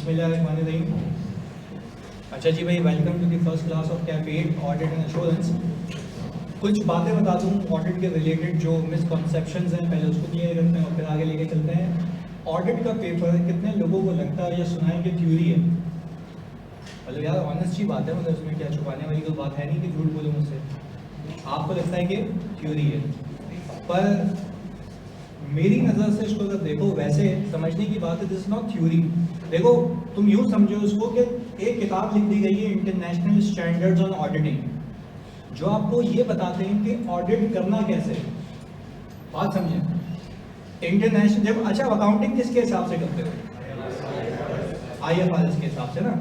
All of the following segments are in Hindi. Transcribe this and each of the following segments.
बिस्मिल्लाहिर्रहमानिर्रहीम। अच्छा जी भाई, welcome to the first class of cafe audit and assurance. कुछ बातें बता दूं ऑडिट के रिलेटेड, जो मिसकॉन्सेप्शंस हैं पहले उसको क्लियर करते हैं और फिर आगे लेके चलते हैं। ऑडिट का पेपर कितने लोगों को लगता है या सुना है कि थ्योरी है? मतलब यार ऑनेस्ट ही बात है, मतलब उसमें क्या छुपाने वाली तो बात है नहीं कि झूठ बोलो मुझसे। आपको लगता है कि थ्योरी है, पर मेरी नज़र से इसको अगर देखो वैसे समझने की बात है, दिस इज नॉट थ्योरी। देखो तुम यूँ समझो उसको कि एक किताब लिख दी गई है इंटरनेशनल स्टैंडर्ड्स ऑन ऑडिटिंग, जो आपको ये बताते हैं कि ऑडिट करना कैसे है। बात समझे, इंटरनेशनल जब अच्छा अकाउंटिंग किसके हिसाब से करते हो? IFRS के हिसाब से ना,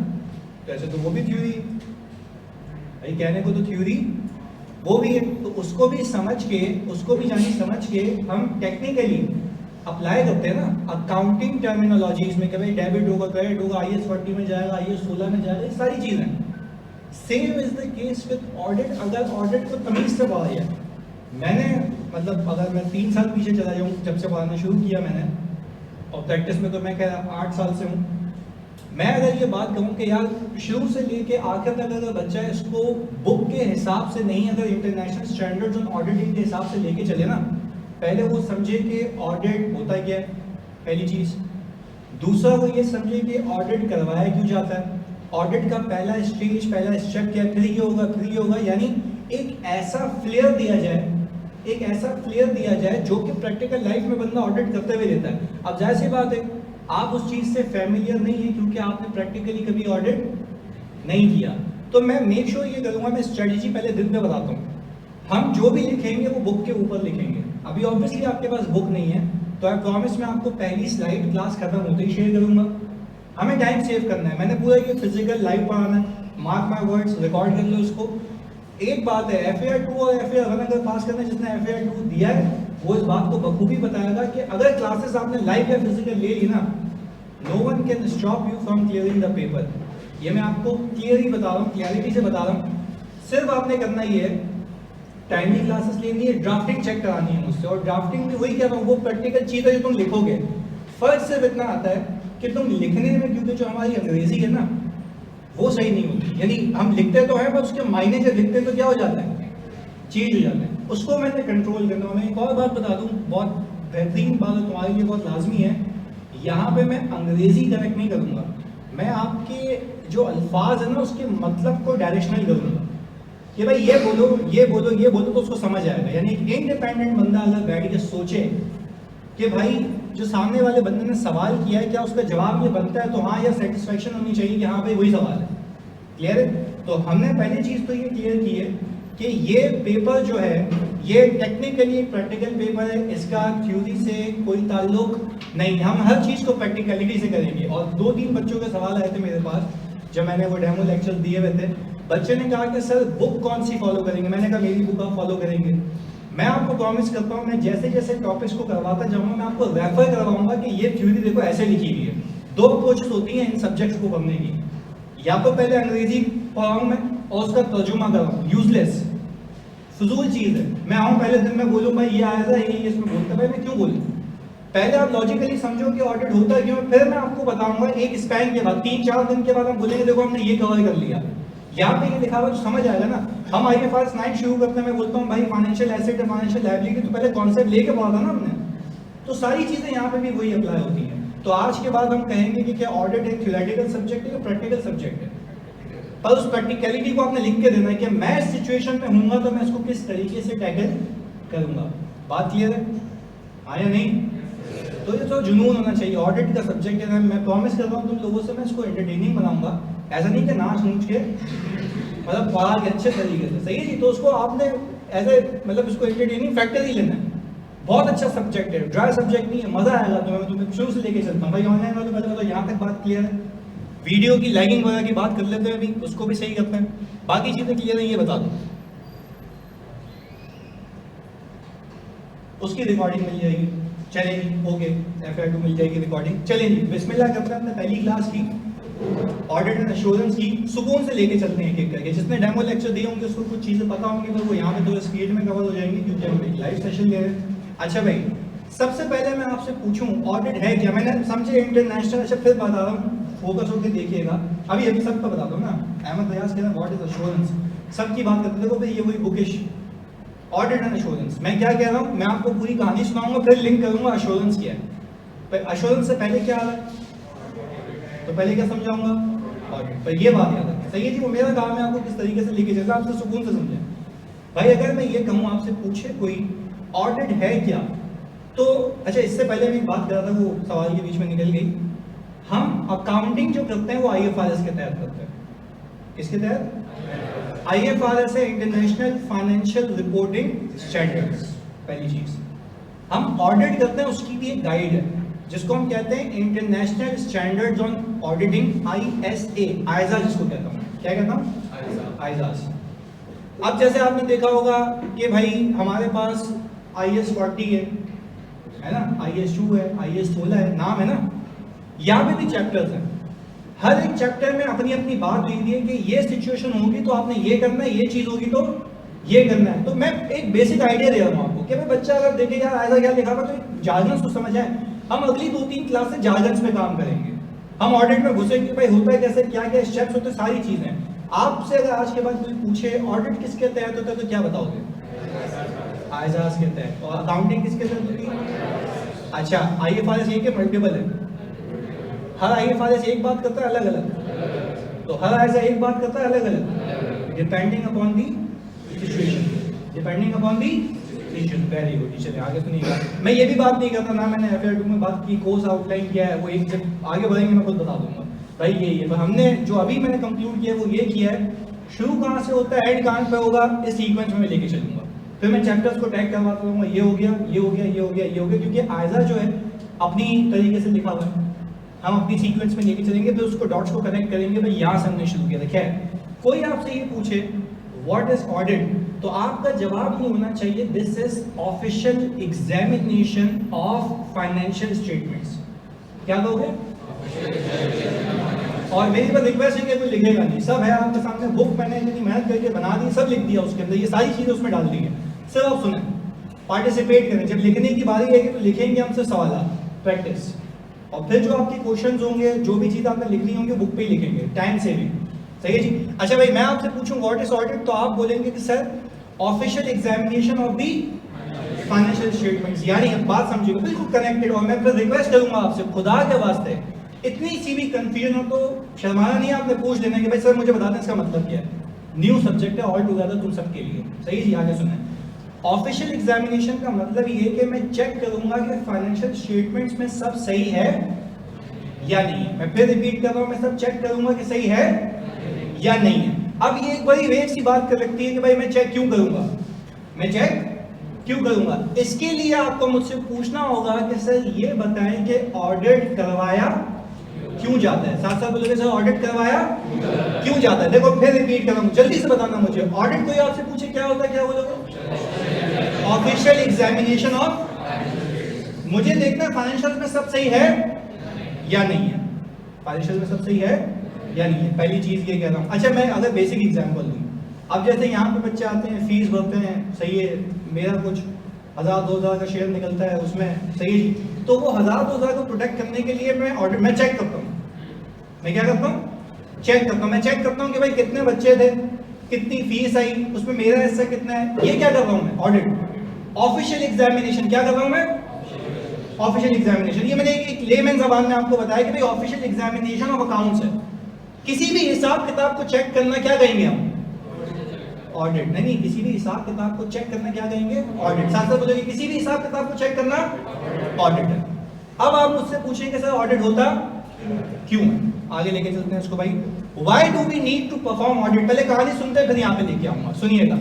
तो ऐसे तो वो भी थ्योरी भाई, कहने को तो थ्योरी वो भी है, तो उसको भी समझ के, उसको भी जानी समझ के हम टेक्निकली अप्लाई करते हैं ना अकाउंटिंग टर्मिनोलॉजीज में कि भाई डेबिट होगा, क्रेडिट होगा, IAS 40 में जाएगा, IAS 16 में जाएगा, ये सारी चीज़ें। Same is the case with audit. अगर ऑडिट को तमीज़ से पढ़ा जाए, मैंने मतलब अगर मैं 3 साल पीछे चला जाऊँ जब से पढ़ाना शुरू किया मैंने, और प्रैक्टिस में तो मैं कह रहा 8 साल से हूँ। मैं अगर ये बात कहूँ कि यार शुरू से लेके आखिर तक अगर बच्चा इसको बुक के हिसाब से नहीं, अगर इंटरनेशनल स्टैंडर्ड्स ऑन ऑडिटिंग के हिसाब से लेके चले ना, पहले वो समझे कि ऑडिट होता क्या है, पहली चीज़। दूसरा वो ये समझे कि ऑडिट करवाया क्यों जाता है, ऑडिट का पहला स्टेज, पहला स्टेप क्या है, फिर ये होगा, फिर ये होगा। यानी एक ऐसा फ्लेयर दिया जाए, एक ऐसा फ्लेयर दिया जाए जो कि प्रैक्टिकल लाइफ में बंदा ऑडिट करते हुए रहता है। अब जाहिर सी बात है आप उस चीज़ से फैमिलियर नहीं है क्योंकि आपने प्रैक्टिकली कभी ऑडिट नहीं किया। तो मैं मेक श्योर ये करूँगा, मैं स्ट्रेटजी पहले दिन पे बताता हूँ। हम जो भी लिखेंगे वो बुक के ऊपर लिखेंगे। अभी ऑब्वियसली आपके पास बुक नहीं है, तो आई प्रॉमिस मैं आपको पहली स्लाइड क्लास खत्म होते ही शेयर करूँगा। हमें टाइम सेव करना है, मैंने पूरा ये फिजिकल लाइव पढ़ाना है, मार्क माई वर्ड्स, रिकॉर्ड कर लो उसको। एक बात है, FAR 2 और FAR 1 अगर पास करना है, जिसने FAR 2 दिया है वो इस बात को बखूबी बताएगा कि अगर क्लासेस आपने लाइव या फिजिकल ले ली ना, no one can stop you from clearing the paper. ये मैं आपको क्लियर ही बता रहा हूँ, क्लियरिटी से बता रहा हूँ। सिर्फ आपने करना ये है, टाइमली क्लासेस लेनी है, ड्राफ्टिंग चेक करानी है मुझसे, और ड्राफ्टिंग में वही कह रहा हूँ, वो प्रैक्टिकल चीज़ है जो तुम लिखोगे। फर्क सिर्फ इतना आता है कि तुम लिखने में, क्योंकि जो हमारी अंग्रेजी है ना वो सही नहीं होती, यानी हम लिखते तो हैं पर उसके मायने जब लिखते तो क्या हो जाता है, चेंज हो जाता है। उसको मैंने कंट्रोल करना। मैं एक और बात बता दूं, बहुत बेहतरीन बात है, तुम्हारे लिए बहुत लाजमी है। यहाँ पे मैं अंग्रेजी करेक्ट नहीं करूँगा, मैं आपके जो अल्फाज है ना उसके मतलब को डायरेक्शनल करूँगा कि भाई ये बोलो, ये बोलो, ये बोलो, तो उसको समझ आएगा। यानी एक इंडिपेंडेंट बंदा अगर बैठ के सोचे कि भाई जो सामने वाले बंदे ने सवाल किया है क्या उसका जवाब ये बनता है, तो हाँ, या सेटिस्फेक्शन होनी चाहिए कि हाँ भाई वही सवाल है। क्लियर है? तो हमने पहली चीज़ तो ये क्लियर की है कि ये पेपर जो है ये टेक्निकली एक प्रैक्टिकल पेपर है, इसका थ्योरी से कोई ताल्लुक नहीं। हम हर चीज़ को प्रैक्टिकलिटी से करेंगे। और 2-3 बच्चों के सवाल आए थे मेरे पास जब मैंने वो डेमो लेक्चर दिए हुए थे। बच्चे ने कहा कि सर बुक कौन सी फॉलो करेंगे? मैंने कहा मेरी बुक आप फॉलो करेंगे। मैं आपको प्रॉमिस करता हूँ, मैं जैसे जैसे टॉपिक्स को करवाता जाऊँगा मैं आपको रेफर करवाऊंगा कि ये थ्योरी देखो ऐसे लिखी हुई है। 2 अप्रोचेस होती हैं इन सब्जेक्ट्स को पढ़ने की, या तो पहले अंग्रेजी पढ़ाऊँ मैं और उसका तर्जुमा कराऊँ, यूजलेस फजूल चीज़ है। मैं आऊँ पहले दिन में बोलूँ भाई ये आया था, ये इसमें बोलता भाई मैं क्यों बोलूँ? पहले आप लॉजिकली समझो कि ऑडिट होता क्यों, फिर मैं आपको बताऊंगा एक स्पैन के बाद, 3-4 दिन के बाद हम बोलेंगे देखो हमने ये कवर कर लिया, यहाँ पे ये लिखा हुआ तो समझ आएगा ना। हम IFRS 9 शुरू करते हैं, मैं बोलता हूँ भाई फाइनेंशियल एसेट है, फाइनेंशियल लायबिलिटी, तो पहले कॉन्सेप्ट लेके पढ़ा था ना हमने, तो सारी चीज़ें यहाँ पे भी वही अप्लाई होती हैं। तो आज के बाद हम कहेंगे कि क्या ऑडिट एक थ्योरेटिकल सब्जेक्ट है या प्रैक्टिकल सब्जेक्ट है, पर उस प्रैक्टिकलिटी को आपने लिख के देना है कि मैं इस सिचुएशन में हूँगा तो मैं इसको किस तरीके से टैकल करूँगा। बात क्लियर है? आया नहीं? तो ये तो जुनून होना चाहिए। ऑडिट का सब्जेक्ट है, मैं प्रॉमिस कर रहा हूँ तुम लोगों से मैं इसको एंटरटेनिंग बनाऊंगा, ऐसा नहीं कि नाच नूच के, मतलब पढ़ा के अच्छे तरीके से, सही है जी। तो उसको आपने ऐसे मतलब इसको एंटरटेनिंग फैक्टर ही लेना है। बहुत अच्छा सब्जेक्ट है, ड्राई सब्जेक्ट नहीं है, मज़ा आएगा तुम्हें। मैं तुम्हें शुरू से लेके चलता हूँ भाई। ऑनलाइन वाले पहले तो यहाँ तक बात क्लियर है। वीडियो की लैगिंग वगैरह की बात कर लेते हैं अभी, उसको भी सही करते हैं। बाकी चीज़ें क्लियर है ये बता दो। उसकी रिकॉर्डिंग मिल जाएगी, चलेगी, ओके। FAR 2 मिल जाएगी रिकॉर्डिंग, चलेगी। बिस्मिल्लाह करते हैं। हमने पहली क्लास की ऑडिट एंड एश्योरेंस की, सुकून से लेके चलते हैं एक-एक करके। जिसने डेमो लेक्चर दिए होंगे उसको कुछ चीज़ें पता होंगी, पर वो यहाँ पे तो स्पीड में कवर हो जाएंगी क्योंकि हम एक लाइव सेशन ले रहे हैं। अच्छा भाई, सबसे पहले मैं आपसे पूछूं ऑडिट है क्या? मैंने समझे इंटरनेशनल, अच्छा फिर बता रहा हूँ फोकस होकर देखिएगा। अभी सबका बता दो ना, अहमद रियाज कहना व्हाट इज एश्योरेंस, सबकी बात करते देखो भाई, ये वही बुकिश ऑडिट एंड एश्योरेंस। मैं क्या कह रहा हूँ, मैं आपको पूरी कहानी सुनाऊंगा, फिर लिंक करूंगा एश्योरेंस क्या है। पर एश्योरेंस से पहले क्या आ रहा है, तो पहले क्या समझाऊंगा, ऑडिट। पर ये बात याद रखें, सही है जी, वो मेरा काम है आपको किस तरीके से लेके चलना, आपसे सुकून से समझें। भाई अगर मैं ये कहूँ आपसे, पूछे कोई ऑडिट है क्या, तो अच्छा इससे पहले मैं एक बात कर रहा था, वो सवाल के बीच में निकल गई। हम अकाउंटिंग जो करते हैं वो IFRS के तहत करते हैं। किसके तहत? IFRS है, इंटरनेशनल फाइनेंशियल रिपोर्टिंग स्टैंडर्ड्स। पहली चीज हम ऑडिट करते हैं, उसकी भी एक गाइड है जिसको हम कहते हैं international standards on auditing, ISA जिसको कहता हूँ। क्या कहता हूँ? आइजास। अब जैसे आपने देखा होगा कि भाई हमारे पास IS 40 है ना, IS 2 है, IS 16 है, नाम है ना। यहाँ पे भी चैप्टर्स हैं, हर एक चैप्टर में अपनी अपनी बात लिखी हुई है कि ये सिचुएशन होगी तो आपने ये करना है, ये चीज होगी तो ये करना है। तो मैं एक बेसिक आइडिया दे रहा हूँ आपको कि भाई बच्चा अगर देखे यार ऐसा क्या लिखा हुआ, तो जार्गन्स को समझ आए। हम अगली 2-3 क्लास से जार्गन्स में काम करेंगे, हम ऑडिट में घुसेंगे, भाई होता है कैसे, क्या क्या स्टेप्स होते हैं, सारी चीजें। आपसे अगर आज के बाद कोई पूछे ऑडिट किसके तहत होता है, तो क्या बताओगे? आइजास के तहत। और अकाउंटिंग किसके तहत होती है? अच्छा, IFRS ये के मल्टीपल है, हर IFRS एक बात करता है अलग अलग, तो हर ISA एक बात करता है अलग अलग, depending upon the situation, depending upon the situation. Very good. चलिए आगे सुनिएगा। मैं ये भी बात नहीं करता ना, मैंने FR2 में बात की, कोर्स आउटलाइन किया है, वो एक जब आगे बढ़ेंगे मैं खुद बता दूंगा भाई ये है। हमने जो अभी मैंने कंक्लूड किया वो ये किया है, शुरू कहाँ से होता है, एंड कहाँ पे होगा, इस सीक्वेंस में मैं लेके चलूंगा। फिर मैं चैप्टर्स को टैग करवाता हूँ, ये हो गया, ये हो गया, ये हो गया, ये हो गया, क्योंकि आइजा जो है अपनी तरीके से लिखा हुआ है, हम अपनी सीक्वेंस में लेके चलेंगे, फिर उसको डॉट्स को कनेक्ट करेंगे। भाई यहाँ से हमने शुरू किया था। खैर कोई आपसे ये पूछे व्हाट इज ऑडिट, तो आपका जवाब ये होना चाहिए this is official examination of financial statements. क्या कहोगे? और मेरी पर रिक्वेस्ट है कि कोई लिखेगा नहीं, सब है आपके सामने, बुक मैंने इतनी मेहनत करके बना दी, सब लिख दिया उसके अंदर, ये सारी चीजें उसमें डाल दी है। सिर्फ आप सुने, पार्टिसिपेट करें, जब लिखने की बारी आएगी तो लिखेंगे हम सिर्फ सवाल, प्रैक्टिस, और फिर जो आपके क्वेश्चंस होंगे, जो भी चीज आपने लिखनी होंगी बुक पे ही लिखेंगे, टाइम सेविंग। सही है जी। अच्छा भाई मैं आपसे पूछूं व्हाट इज ऑडिट, तो आप बोलेंगे कि sir official examination of the financial statements. यानी बात समझिएगा, बिल्कुल कनेक्टेड। और मैं फिर रिक्वेस्ट करूंगा आपसे, खुदा के वास्ते इतनी सी भी कंफ्यूजन हो तो शर्माना नहीं, आपने पूछ लेना कि भाई सर मुझे बता दें इसका मतलब क्या है। न्यू सब्जेक्ट है ऑल टुगेदर तुम सबके लिए। सही जी। आगे सुने, ऑफिशियल एग्जामिनेशन का मतलब ये कि मैं चेक करूंगा कि फाइनेंशियल स्टेटमेंट्स में सब सही है या नहीं है। मैं फिर रिपीट कर रहा हूं, मैं सब चेक करूंगा कि सही है या नहीं है। अब ये एक बड़ी वेग सी बात कर लगती है कि भाई मैं चेक क्यों करूंगा, मैं चेक क्यों करूंगा। इसके लिए आपको मुझसे पूछना होगा कि सर ये बताएं कि ऑडिट करवाया क्यों जाता है। साथ साथ बोलोगे सर ऑडिट करवाया क्यों जाता है। देखो फिर रिपीट कर रहा हूं, जल्दी से बताना मुझे। ऑडिट कोई आपसे पूछे क्या होता है, क्या बोलोगे? ऑफिशियल एग्जामिनेशन ऑफ, मुझे देखना फाइनेंशियल में सब सही है या नहीं है, फाइनेंशियल में सब सही है या नहीं है। पहली चीज ये कह रहा हूं। अच्छा मैं अगर बेसिक एग्जांपल दूं, अब जैसे यहाँ पे बच्चे आते हैं, फीस भरते हैं, सही है, मेरा कुछ 1000-2000 का शेयर निकलता है उसमें, सही है, तो वो 1000-2000 को प्रोटेक्ट करने के लिए मैं ऑडिट में चेक करता हूँ। मैं क्या करता हूँ? चेक करता हूँ। मैं चेक करता हूँ कि भाई कितने बच्चे थे, कितनी फीस आई, उसमें मेरा हिस्सा कितना है, ये क्या कर रहा हूँ मैं? ऑडिट। ऑफिशियल एग्जामिनेशन क्या कर रहा हूँ मैं? Official examination. ये मैंने एक लेमैन ज़बान में आपको बताया कि भाई ऑफिशियल एग्जामिनेशन ऑफ अकाउंट्स है। किसी भी हिसाब किताब को चेक करना क्या कहेंगे हम? ऑडिट। नहीं, किसी भी हिसाब किताब को चेक करना क्या कहेंगे? ऑडिट। साथ साथ बोलेंगे किसी भी हिसाब किताब को चेक करना ऑडिट है। अब आप मुझसे पूछेंगे सर ऑडिट होता क्यों है? आगे लेके चलते हैं इसको भाई। Why do we need to perform audit? पहले कहानी सुनते हैं फिर यहाँ पे लेके आऊंगा, सुनिएगा।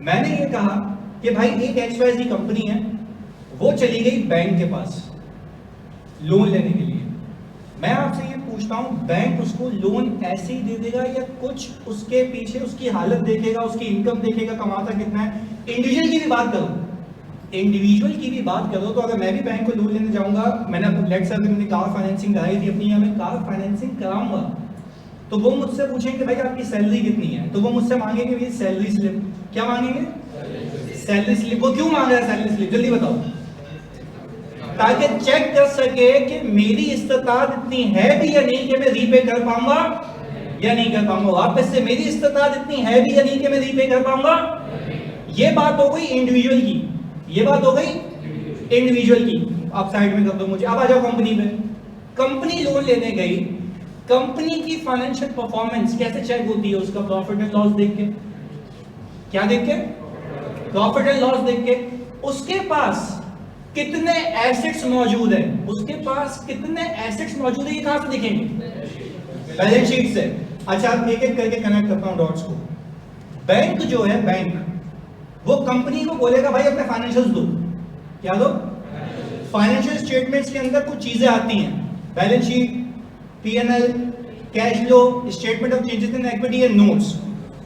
मैंने ये कहा कि भाई एक XYZ कंपनी है, वो चली गई बैंक के पास लोन लेने के लिए। मैं आपसे ये पूछता हूं, बैंक उसको लोन ऐसे ही दे देगा या कुछ उसके पीछे उसकी हालत देखेगा, उसकी इनकम देखेगा, कमाता कितना है? इंडिविजुअल की भी बात करो, इंडिविजुअल की भी बात करो तो अगर मैं भी बैंक को लोन लेने जाऊंगा, मैंने लेट्स से मैंने कार फाइनेंसिंग कराई थी अपनी, या मैं कार फाइनेंसिंग कराऊंगा, तो वो मुझसे पूछेंगे भाई आपकी सैलरी कितनी है, तो वो मुझसे मांगेंगे भाई सैलरी स्लिप। क्या मांगेंगे? Salary slip. वो क्यों मांग रहा है सैलरी स्लिप, जल्दी बताओ। ताकि चेक कर सके कि मेरी इस्तिताअत इतनी है भी या नहीं कि मैं रीपे कर पाऊंगा या नहीं कर पाऊंगा। वापस से, मेरी इस्तिताअत इतनी है भी या नहीं कि मैं रीपे कर पाऊंगा। ये बात हो गई इंडिविजुअल की, ये बात हो गई इंडिविजुअल की। आप साइड में कर दो मुझे। अब आ जाओ कंपनी पे। कंपनी लोन लेने गई, कंपनी की फाइनेंशियल परफॉर्मेंस कैसे चेक होती है? उसका प्रॉफिट एंड लॉस देख के। क्या देख के? प्रॉफिट एंड लॉस देख के। उसके पास कितने एसेट्स मौजूद है, उसके पास कितने एसेट्स मौजूद है, ये कहां से दिखेंगे? बैलेंस शीट से। अच्छा, अब एक एक करके कनेक्ट करता हूं डॉट्स को। बैंक जो है, बैंक वो कंपनी को बोलेगा भाई अपने फाइनेंशियल्स दो। क्या दो? फाइनेंशियल स्टेटमेंट्स के अंदर कुछ चीजें आती हैं, balance sheet, PNL, cash flow, statement of changes in equity and notes.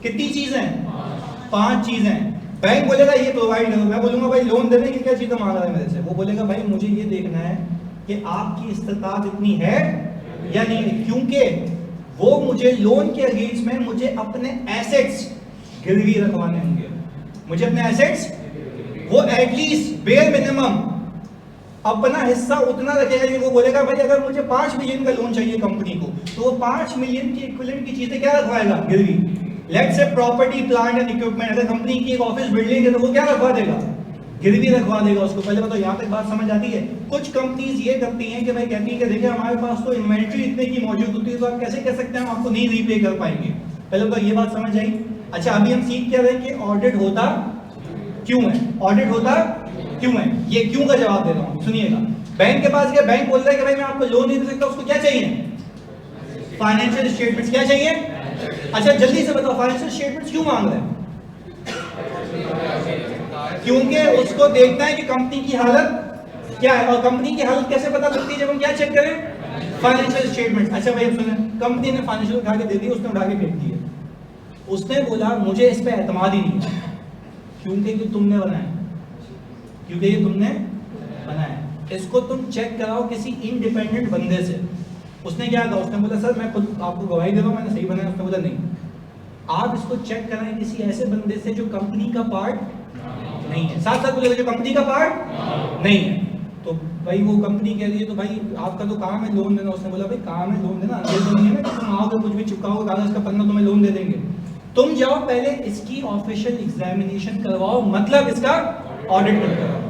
कितनी चीजें हैं? 5 चीजें हैं। बैंक बोलेगा ये प्रोवाइड करो। मैं बोलूंगा भाई लोन देने की क्या चीजें मांग रहा है मेरे से? वो बोलेगा भाई मुझे ये देखना है कि आपकी इस्तिताअत इतनी है या नहीं है, क्योंकि वो मुझे लोन के अगेंस्ट में मुझे अपने एसेट्स गिरवी रखवाने होंगे। मुझे अपने एसेट्स, वो एटलीस्ट बेयर मिनिमम अपना हिस्सा उतना रखेगा कि वो बोलेगा भाई अगर मुझे 5 मिलियन का लोन चाहिए कंपनी को, तो वो 5 मिलियन की इक्विवेलेंट की चीजें क्या रखवाएगा? गिरवी। Let's say property, plant and equipment, अगर कंपनी की एक ऑफिस बिल्डिंग है तो वो क्या रखवा देगा? गिरवी रखवा देगा उसको। पहले बताओ यहाँ तक बात समझ आती है? कुछ कंपनीज ये करती हैं कि भाई कहती है कि देखिए हमारे पास तो इन्वेंट्री इतने की मौजूद होती है, तो आप कैसे कह सकते हैं हम आपको नहीं रीपे कर पाएंगे। पहले तो ये बात समझ आई। अच्छा, अभी हम सीख क्या रहे हैं कि ऑडिट होता क्यों है, ऑडिट होता क्यों है। ये क्यों का जवाब दे रहा हूं, सुनिएगा। बैंक के पास गया, बैंक बोल रहा है कि भाई मैं आपको लोन नहीं दे सकता, उसको क्या चाहिए? Financial statements. क्या चाहिए? अच्छा जल्दी से बताओ, फाइनेंशियल स्टेटमेंट्स क्यों मांग रहे हैं? क्योंकि उसको देखना है कि कंपनी की हालत क्या है। और कंपनी की हालत कैसे पता लगती है? जब हम क्या चेक करें? Financial statements. अच्छा भाई अब सुने, कंपनी ने फाइनेंशियल उठा के दे दी, उसने उठा के फेंक दिए। उसने बोला मुझे इस पे एतमाद ही नहीं है, क्योंकि कि तुमने बनाया, क्योंकि ये तुमने बनाया। इसको तुम चेक कराओ किसी इंडिपेंडेंट बंदे से। उसने क्या कहा? उसने बोला सर मैं खुद आपको गवाही दे रहा हूं, मैंने सही बनाया। उसने बोला नहीं, आप इसको चेक कराएं किसी ऐसे बंदे से जो कंपनी का पार्ट नहीं है। साथ साथ बोलेगा जो कंपनी का पार्ट नहीं है। तो भाई वो कंपनी कह रही है तो भाई आपका तो काम है लोन देना। उसने बोला भाई काम है लोन देना, अंग्रेज तो नहीं है ना कि तुम आओगे कुछ भी चिपकाओगे कागज का पन्ना तुम्हें लोन दे देंगे। तुम जाओ पहले इसकी ऑफिशियल एग्जामिनेशन करवाओ, मतलब इसका ऑडिट करवाओ।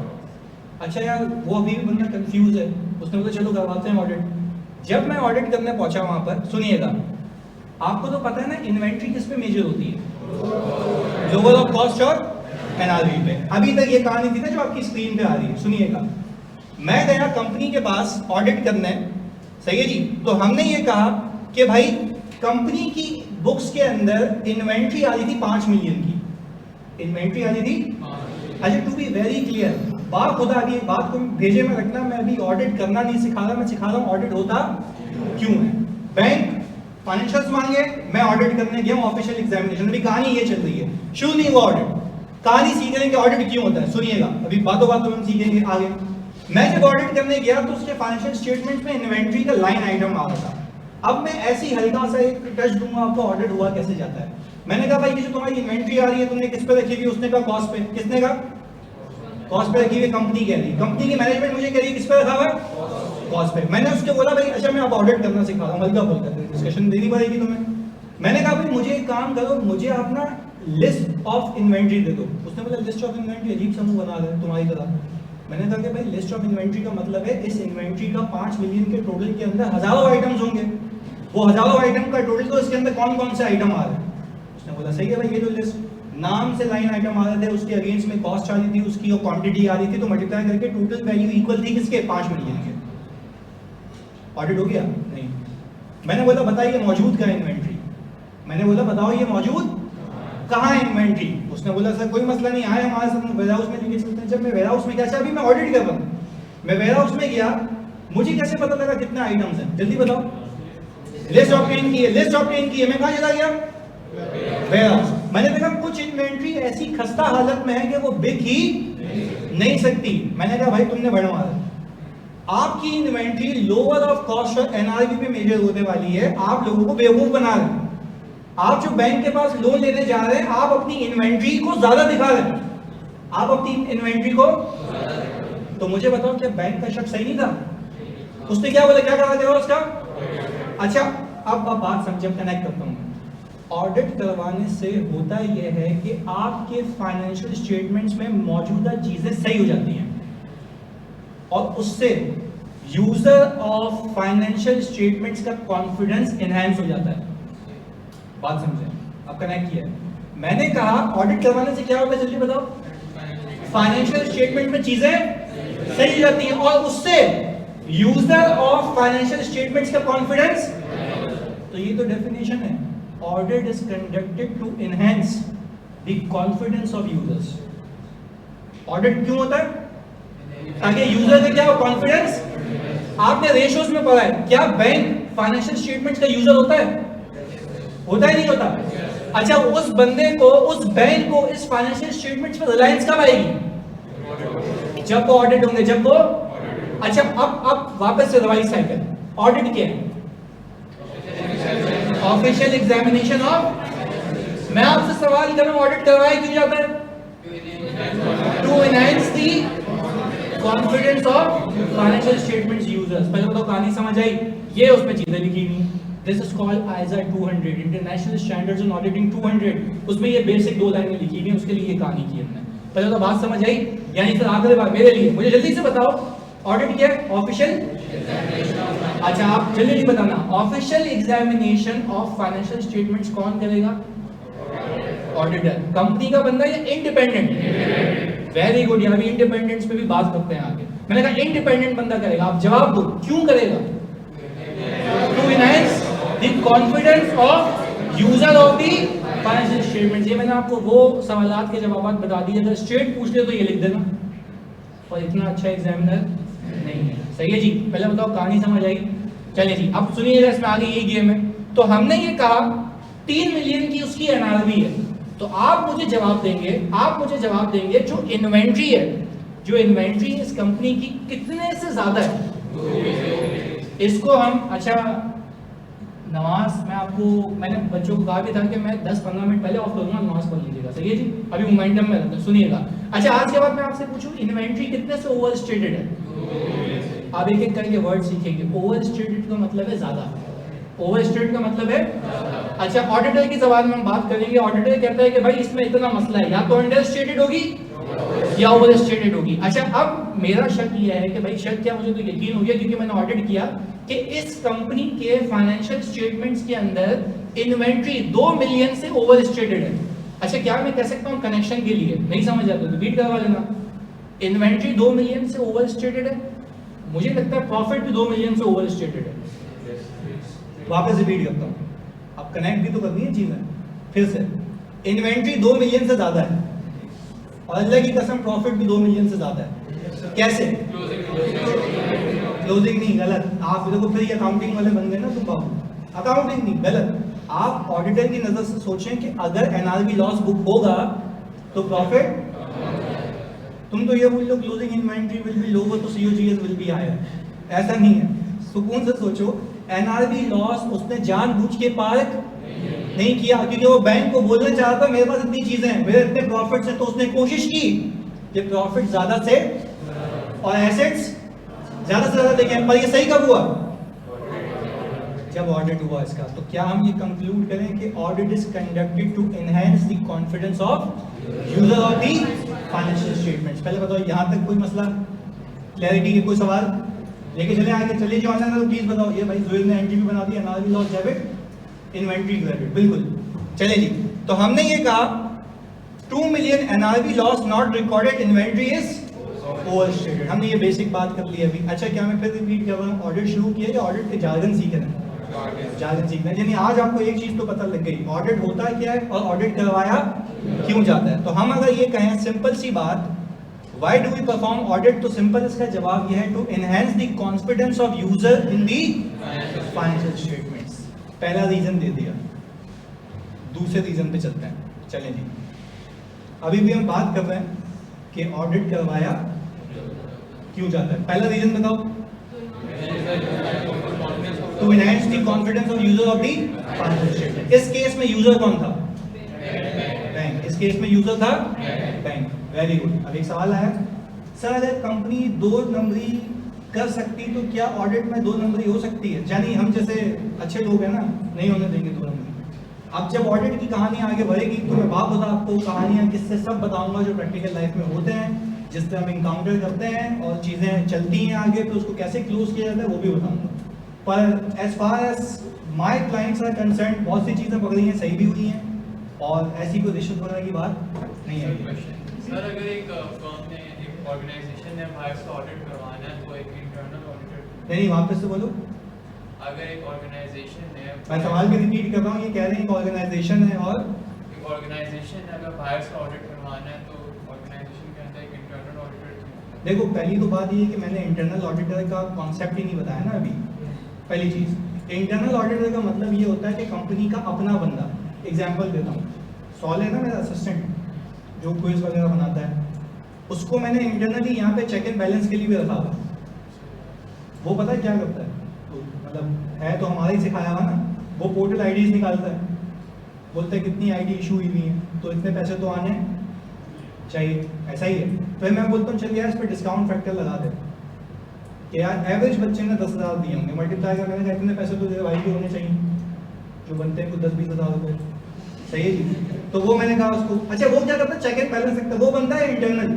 अच्छा यार, वो अभी भी बंदा कंफ्यूज है। उसने बोला चलो करवाते हैं ऑडिट। जब मैं ऑडिट करने पहुंचा वहां पर, सुनिएगा, आपको तो पता है ना इन्वेंट्री किस पे मेजर होती है? ग्लोबल ऑफ कॉस्ट और एनआरवी पे। अभी तक ये कहानी थी ना जो आपकी स्क्रीन पे आ रही है। सुनिएगा, मैं गया कंपनी के पास ऑडिट करने, सही है जी। तो हमने ये कहा कि भाई कंपनी की बुक्स के अंदर इन्वेंट्री आ रही थी 5 मिलियन की। इन्वेंट्री आ रही थी। अच्छा, टू बी वेरी क्लियर, बात खुदा अभी बात को भेजे में रखना, मैं अभी ऑडिट करना नहीं सिखा रहा, मैं सिखा रहा हूं ऑडिट होता क्यों है। बैंक फाइनेंशियल्स मांगे, मैं ऑडिट करने गया हूं, ऑफिशियल एग्जामिनेशन। अभी कहानी ये चल रही है, शुरू नहीं हुआ ऑडिट, कहानी सीख रहे हैं कि ऑडिट क्यों होता है। सुनिएगा, अभी बातों बातों में हम सीखेंगे आगे। मैं जब ऑडिट करने गया तो उसके फाइनेंशियल स्टेटमेंट में इन्वेंट्री का लाइन आइटम आ रहा था। अब मैं ऐसी हल्का सा एक टच दूंगा आपको, ऑडिट हुआ कैसे जाता है। मैंने कहा भाई ये जो तुम्हारी इन्वेंट्री आ रही है तुमने किस पे रखी हुई? उसने कहा कॉस्ट पे। किसने कहा? कॉस्ट पे रखी हुई। कंपनी कह रही, कंपनी की मैनेजमेंट मुझे कह रही है किस पे रखा हुआ है? कॉस्ट पे। मैंने उसको बोला भाई अच्छा मैं अब ऑडिट करना सिखा रहा हूँ, हल्का बोल करते डिस्कशन देनी पड़ेगी तुम्हें। मैंने कहा भाई मुझे एक काम करो, मुझे अपना लिस्ट ऑफ इन्वेंट्री दे दो। उसने बोला लिस्ट ऑफ इन्वेंट्री अजीब समूह बना रहे तुम्हारी तरह। मैंने कहा कि भाई लिस्ट ऑफ इन्वेंट्री का मतलब है इस इन्वेंट्री का 5 मिलियन के टोटल के अंदर हजारों आइटम्स होंगे, वो हजारों आइटम का टोटल, तो इसके अंदर कौन कौन से आइटम आ रहे हैं? उसने बोला सही है भाई, ये तो लिस्ट नाम से लाइन आइटम आ रहे थे, उसके अगेंस्ट में कॉस्ट आ रही थी, उसकी और क्वांटिटी आ रही थी, तो मल्टीप्लाई करके टोटल वैल्यू इक्वल थी किसके? 5 मिलियन के। ऑडिट हो गया? नहीं। मैंने बोला बताइए मौजूद कहाँ इन्वेंट्री? मैंने बोला बताओ ये मौजूद कहाँ इन्वेंट्री? उसने बोला सर कोई मसला नहीं, आए हमारे साथ वेयर हाउस में लेके चलते हैं। जब मैं वेयर हाउस में गया, अभी मैं ऑडिट कर रहा हूं, मैं वेयर हाउस में गया, मुझे कैसे पता लगा कितने आइटम्स हैं? जल्दी बताओ। लिस्ट ऑब्टेन की है, लिस्ट ऑब्टेन की है, मैं कहां चला गया? Where house. मैंने देखा कुछ इन्वेंट्री ऐसी खस्ता हालत में है कि वो बिक ही नहीं सकती। मैंने कहा भाई तुमने बढ़वा दिया, आपकी इन्वेंट्री लोअर ऑफ कॉस्ट और एनआरवी पे मेजर होने वाली है, आप लोगों को बेवकूफ बना रहे हैं। आप जो बैंक के पास लोन लेने जा रहे हैं, आप अपनी इन्वेंट्री को ज्यादा दिखा रहे हैं, आप अपनी इन्वेंट्री को। तो मुझे बताओ क्या बैंक का शक सही नहीं था? उसने क्या बोला, क्या करा देगा उसका? अच्छा अब बात समझे, कनेक्ट करता हूं। ऑडिट करवाने से होता यह है कि आपके फाइनेंशियल स्टेटमेंट्स में मौजूदा चीजें सही हो जाती हैं और उससे यूजर ऑफ फाइनेंशियल स्टेटमेंट्स का कॉन्फिडेंस एनहांस हो जाता है। बात समझे? अब कनेक्ट किया। मैंने कहा ऑडिट करवाने से क्या होगा, जल्दी बताओ। फाइनेंशियल स्टेटमेंट में चीजें सही हो जाती हैं और उससे यूजर ऑफ फाइनेंशियल स्टेटमेंट्स का कॉन्फिडेंस। तो ये तो डेफिनेशन है, audit is conducted to enhance the confidence of users. Audit क्यों होता है? ताकि यूजर में क्या हो, कॉन्फिडेंस। आपने रेशियोज में पढ़ा है, क्या बैंक फाइनेंशियल स्टेटमेंट्स का यूजर होता है? होता ही नहीं होता। अच्छा उस बंदे को, उस बैंक को इस फाइनेंशियल स्टेटमेंट्स पर रिलायंस कब आएगी? जब वो ऑडिट होंगे, जब वो। अच्छा अब वापस से रिवाइज साइकिल। ऑडिट क्या है? Official examination of. मैं आपसे सवाल कर रहा हूं, ऑडिट करवाया क्यों जाता है? To enhance the confidence of financial statements users. पहले बताओ कहानी समझ आई? ये उसमें चीजें लिखी हुई। This is called ISA 200, international standards in auditing 200। उसमें ये बेसिक 2 लाइनें लिखी हुई, उसके लिए ये कहानी की हमने। पहले तो बात समझ आई? यानी फिर आखिरी बात मेरे लिए, मुझे जल्दी से बताओ ऑडिट क्या है? ऑफिशियल। अच्छा आप जल्दी बताना, official examination of financial statements कौन करेगा? ऑडिटर। कंपनी का बंदा या इंडिपेंडेंट? वेरी गुड, यहाँ भी इंडिपेंडेंस पे भी बात करते हैं आगे। मैंने कहा इंडिपेंडेंट बंदा करेगा। आप जवाब दो, क्यों करेगा? To enhance the confidence of user of the financial statements. ये मैंने आपको वो सवालात के जवाब बता दिए, अगर स्ट्रेट पूछ ले तो ये लिख देना, और इतना अच्छा एग्जामिनर नहीं है। सही है जी? पहले बताओ कहानी समझ आई? चलिए जी अब सुनिएगा, इसमें आगे ये गेम है। तो हमने ये कहा 3 मिलियन की उसकी एनआरवी है, तो आप मुझे जवाब देंगे जो इन्वेंट्री है, जो इन्वेंट्री इस कंपनी की कितने से ज्यादा है। इसको हम, अच्छा नमाज मैं आपको, मैंने बच्चों को कहा भी था कि मैं 10-15 मिनट पहले ऑफ करूंगा, नमाज पढ़ लीजिएगा। सही है जी? अभी मोमेंटम में रहता है, सुनिएगा। अच्छा आज के बाद मैं आपसे पूछूं इन्वेंट्री कितने से ओवर स्टेटेड है? आप एक एक करके वर्ड सीखेंगे। ओवर स्टेटेड का मतलब है ज्यादा, ओवर स्टेटेड का मतलब है। अच्छा ऑडिटर की जबान में हम बात करेंगे। ऑडिटर कहता है कि भाई इसमें इतना मसला है, या तो अंडर स्टेटेड होगी या ओवर स्टेटेड होगी। अच्छा अब मेरा शक यह है कि भाई शक क्या, मुझे तो यकीन हो गया क्योंकि मैंने ऑडिट किया कि इस कंपनी के फाइनेंशियल स्टेटमेंट्स के अंदर इन्वेंट्री 2 मिलियन से ओवर स्टेटेड है। अच्छा क्या मैं कह सकता हूं कनेक्शन के लिए? नहीं समझ आता तो बीट करवा लेना। इन्वेंट्री 2 मिलियन से ओवर स्टेटेड है, मुझे लगता है प्रॉफिट भी 2 मिलियन से ओवर स्टेटेड है। वापस रिपीट करता हूं, अब कनेक्ट भी तो करनी है चीजें। फिर से इन्वेंट्री 2 मिलियन से ज्यादा है और अल्लाह की कसम प्रॉफिट भी 2 मिलियन से ज्यादा है। कैसे? क्लोजिंग नहीं, गलत। आप देखो फिर अकाउंटिंग वाले बन गए ना तुम बाबू। अकाउंटिंग नहीं, गलत। आप ऑडिटर की नजर से सोचें कि अगर एनआरवी लॉस बुक होगा तो प्रॉफिट, तुम तो ये बोल लो closing inventory will be lower तो सीओजीएस विल बी हायर। ऐसा नहीं है, सुकून से सोचो। एनआरवी लॉस उसने जानबूझ के पार्क नहीं किया क्योंकि वो बैंक को बोलना चाहता मेरे पास इतनी चीजें हैं, मेरे इतने प्रॉफिट्स हैं, तो उसने कोशिश की कि प्रॉफिट ज्यादा से और एसेट्स ज्यादा से ज्यादा देखें। पर ये सही कब हुआ? जब ऑडिट हुआ इसका। तो क्या हम ये कंक्लूड करें कि audit is conducted to enhance the confidence of user of the financial statements. पहले बताओ यहां तक कोई मसला, क्लैरिटी के कोई सवाल लेके चले आगे? चलिए जो ऑनलाइन है प्लीज बताओ। ये भाई जोएल ने एनटीपी बना दी, NRV loss debit inventory credit, बिल्कुल। चलिए जी, तो हमने ये कहा 2 million NRV loss not recorded, inventory is overstated. हमने ये बेसिक बात कर ली अभी। अच्छा क्या मैं फिर रिपीट कर रहा हूँ, ऑडिट शुरू किया या ऑडिट के जार्गन सीख रहे हैं? जार्गन सीखना है। यानी आज आपको एक चीज तो पता लग गई, ऑडिट होता है क्या है और ऑडिट करवाया क्यों जाता है। तो हम अगर ये कहें सिंपल सी बात, why do we perform audit, तो सिंपल इसका जवाब ये है to enhance the confidence of user in the financial statements. पहला रीजन दे दिया, दूसरे रीजन पे चलते हैं। चलें जी, अभी भी हम बात कर रहे हैं कि ऑडिट करवाया क्यों जाता है। पहला रीजन बताओ, to enhance the confidence of user of the financial statement. इस केस में यूजर कौन था? बैंक। इस केस में यूजर था बैंक। Very good. अब एक सवाल आया सर अगर कंपनी 2 नंबरी कर सकती तो क्या ऑडिट में 2 नंबरी हो सकती है? यानी हम जैसे अच्छे लोग हैं ना, नहीं होने देंगे 2 नंबरी। अब जब ऑडिट की कहानी आगे बढ़ेगी तो मैं बाप होता आपको कहानियाँ किससे सब बताऊंगा जो प्रैक्टिकल लाइफ में होते हैं, जिस तरह हम इनकाउंटर करते हैं और चीज़ें चलती हैं आगे, तो उसको कैसे क्लोज किया जाता है वो भी बताऊंगा। पर as far as my clients are concern, बहुत सी चीज़ें पकड़ी हैं, सही भी हुई हैं और ऐसी कोई रिश्वत वगैरह की बात नहीं है। सर अगर एक फर्म ने, एक ऑर्गेनाइजेशन ने बाहर से ऑडिट करवाना है तो एक इंटरनल ऑडिटर, नहीं वापस से बोलो। अगर एक ऑर्गेनाइजेशन ने, मैं सवाल भी रिपीट कर रहा हूँ, ये कह रहे हैं कि ऑर्गेनाइजेशन है और एक ऑर्गेनाइजेशन ने अगर बाहर से ऑडिट करवाना है तो ऑर्गेनाइजेशन के अंदर एक इंटरनल ऑडिटर। देखो पहली तो बात ये है कि मैंने इंटरनल ऑडिटर का कॉन्सेप्ट ही नहीं बताया ना अभी। पहली चीज़, इंटरनल ऑडिटर का मतलब ये होता है कि कंपनी का अपना बंदा। एग्जाम्पल देता हूँ, सॉल है ना मेरा असिस्टेंट जो क्विज वगैरह बनाता है, उसको मैंने इंटरनली यहाँ पे चेक एंड बैलेंस के लिए भी रखा हुआ। वो पता है क्या करता है, तो मतलब है तो हमारा ही सिखाया हुआ ना, वो पोर्टल आईडीज निकालता है, बोलता है कितनी आईडी इशू हुई हुई है तो इतने पैसे तो आने चाहिए, ऐसा ही है। फिर मैं बोलता हूँ चलिए यार इस पर डिस्काउंट फैक्टर लगा दे कि यार एवरेज बच्चे ने 10,000 दिए होंगे, मल्टीप्लाई कर मैंने कहा इतने पैसे तो भाई के होने चाहिए जो बनते हैं कुछ 10-20 हज़ार रुपये, सही है जी। तो वो मैंने कहा उसको, अच्छा वो क्या करता है चेक एंड बैलेंस रखता है, वो बनता है इंटरनल।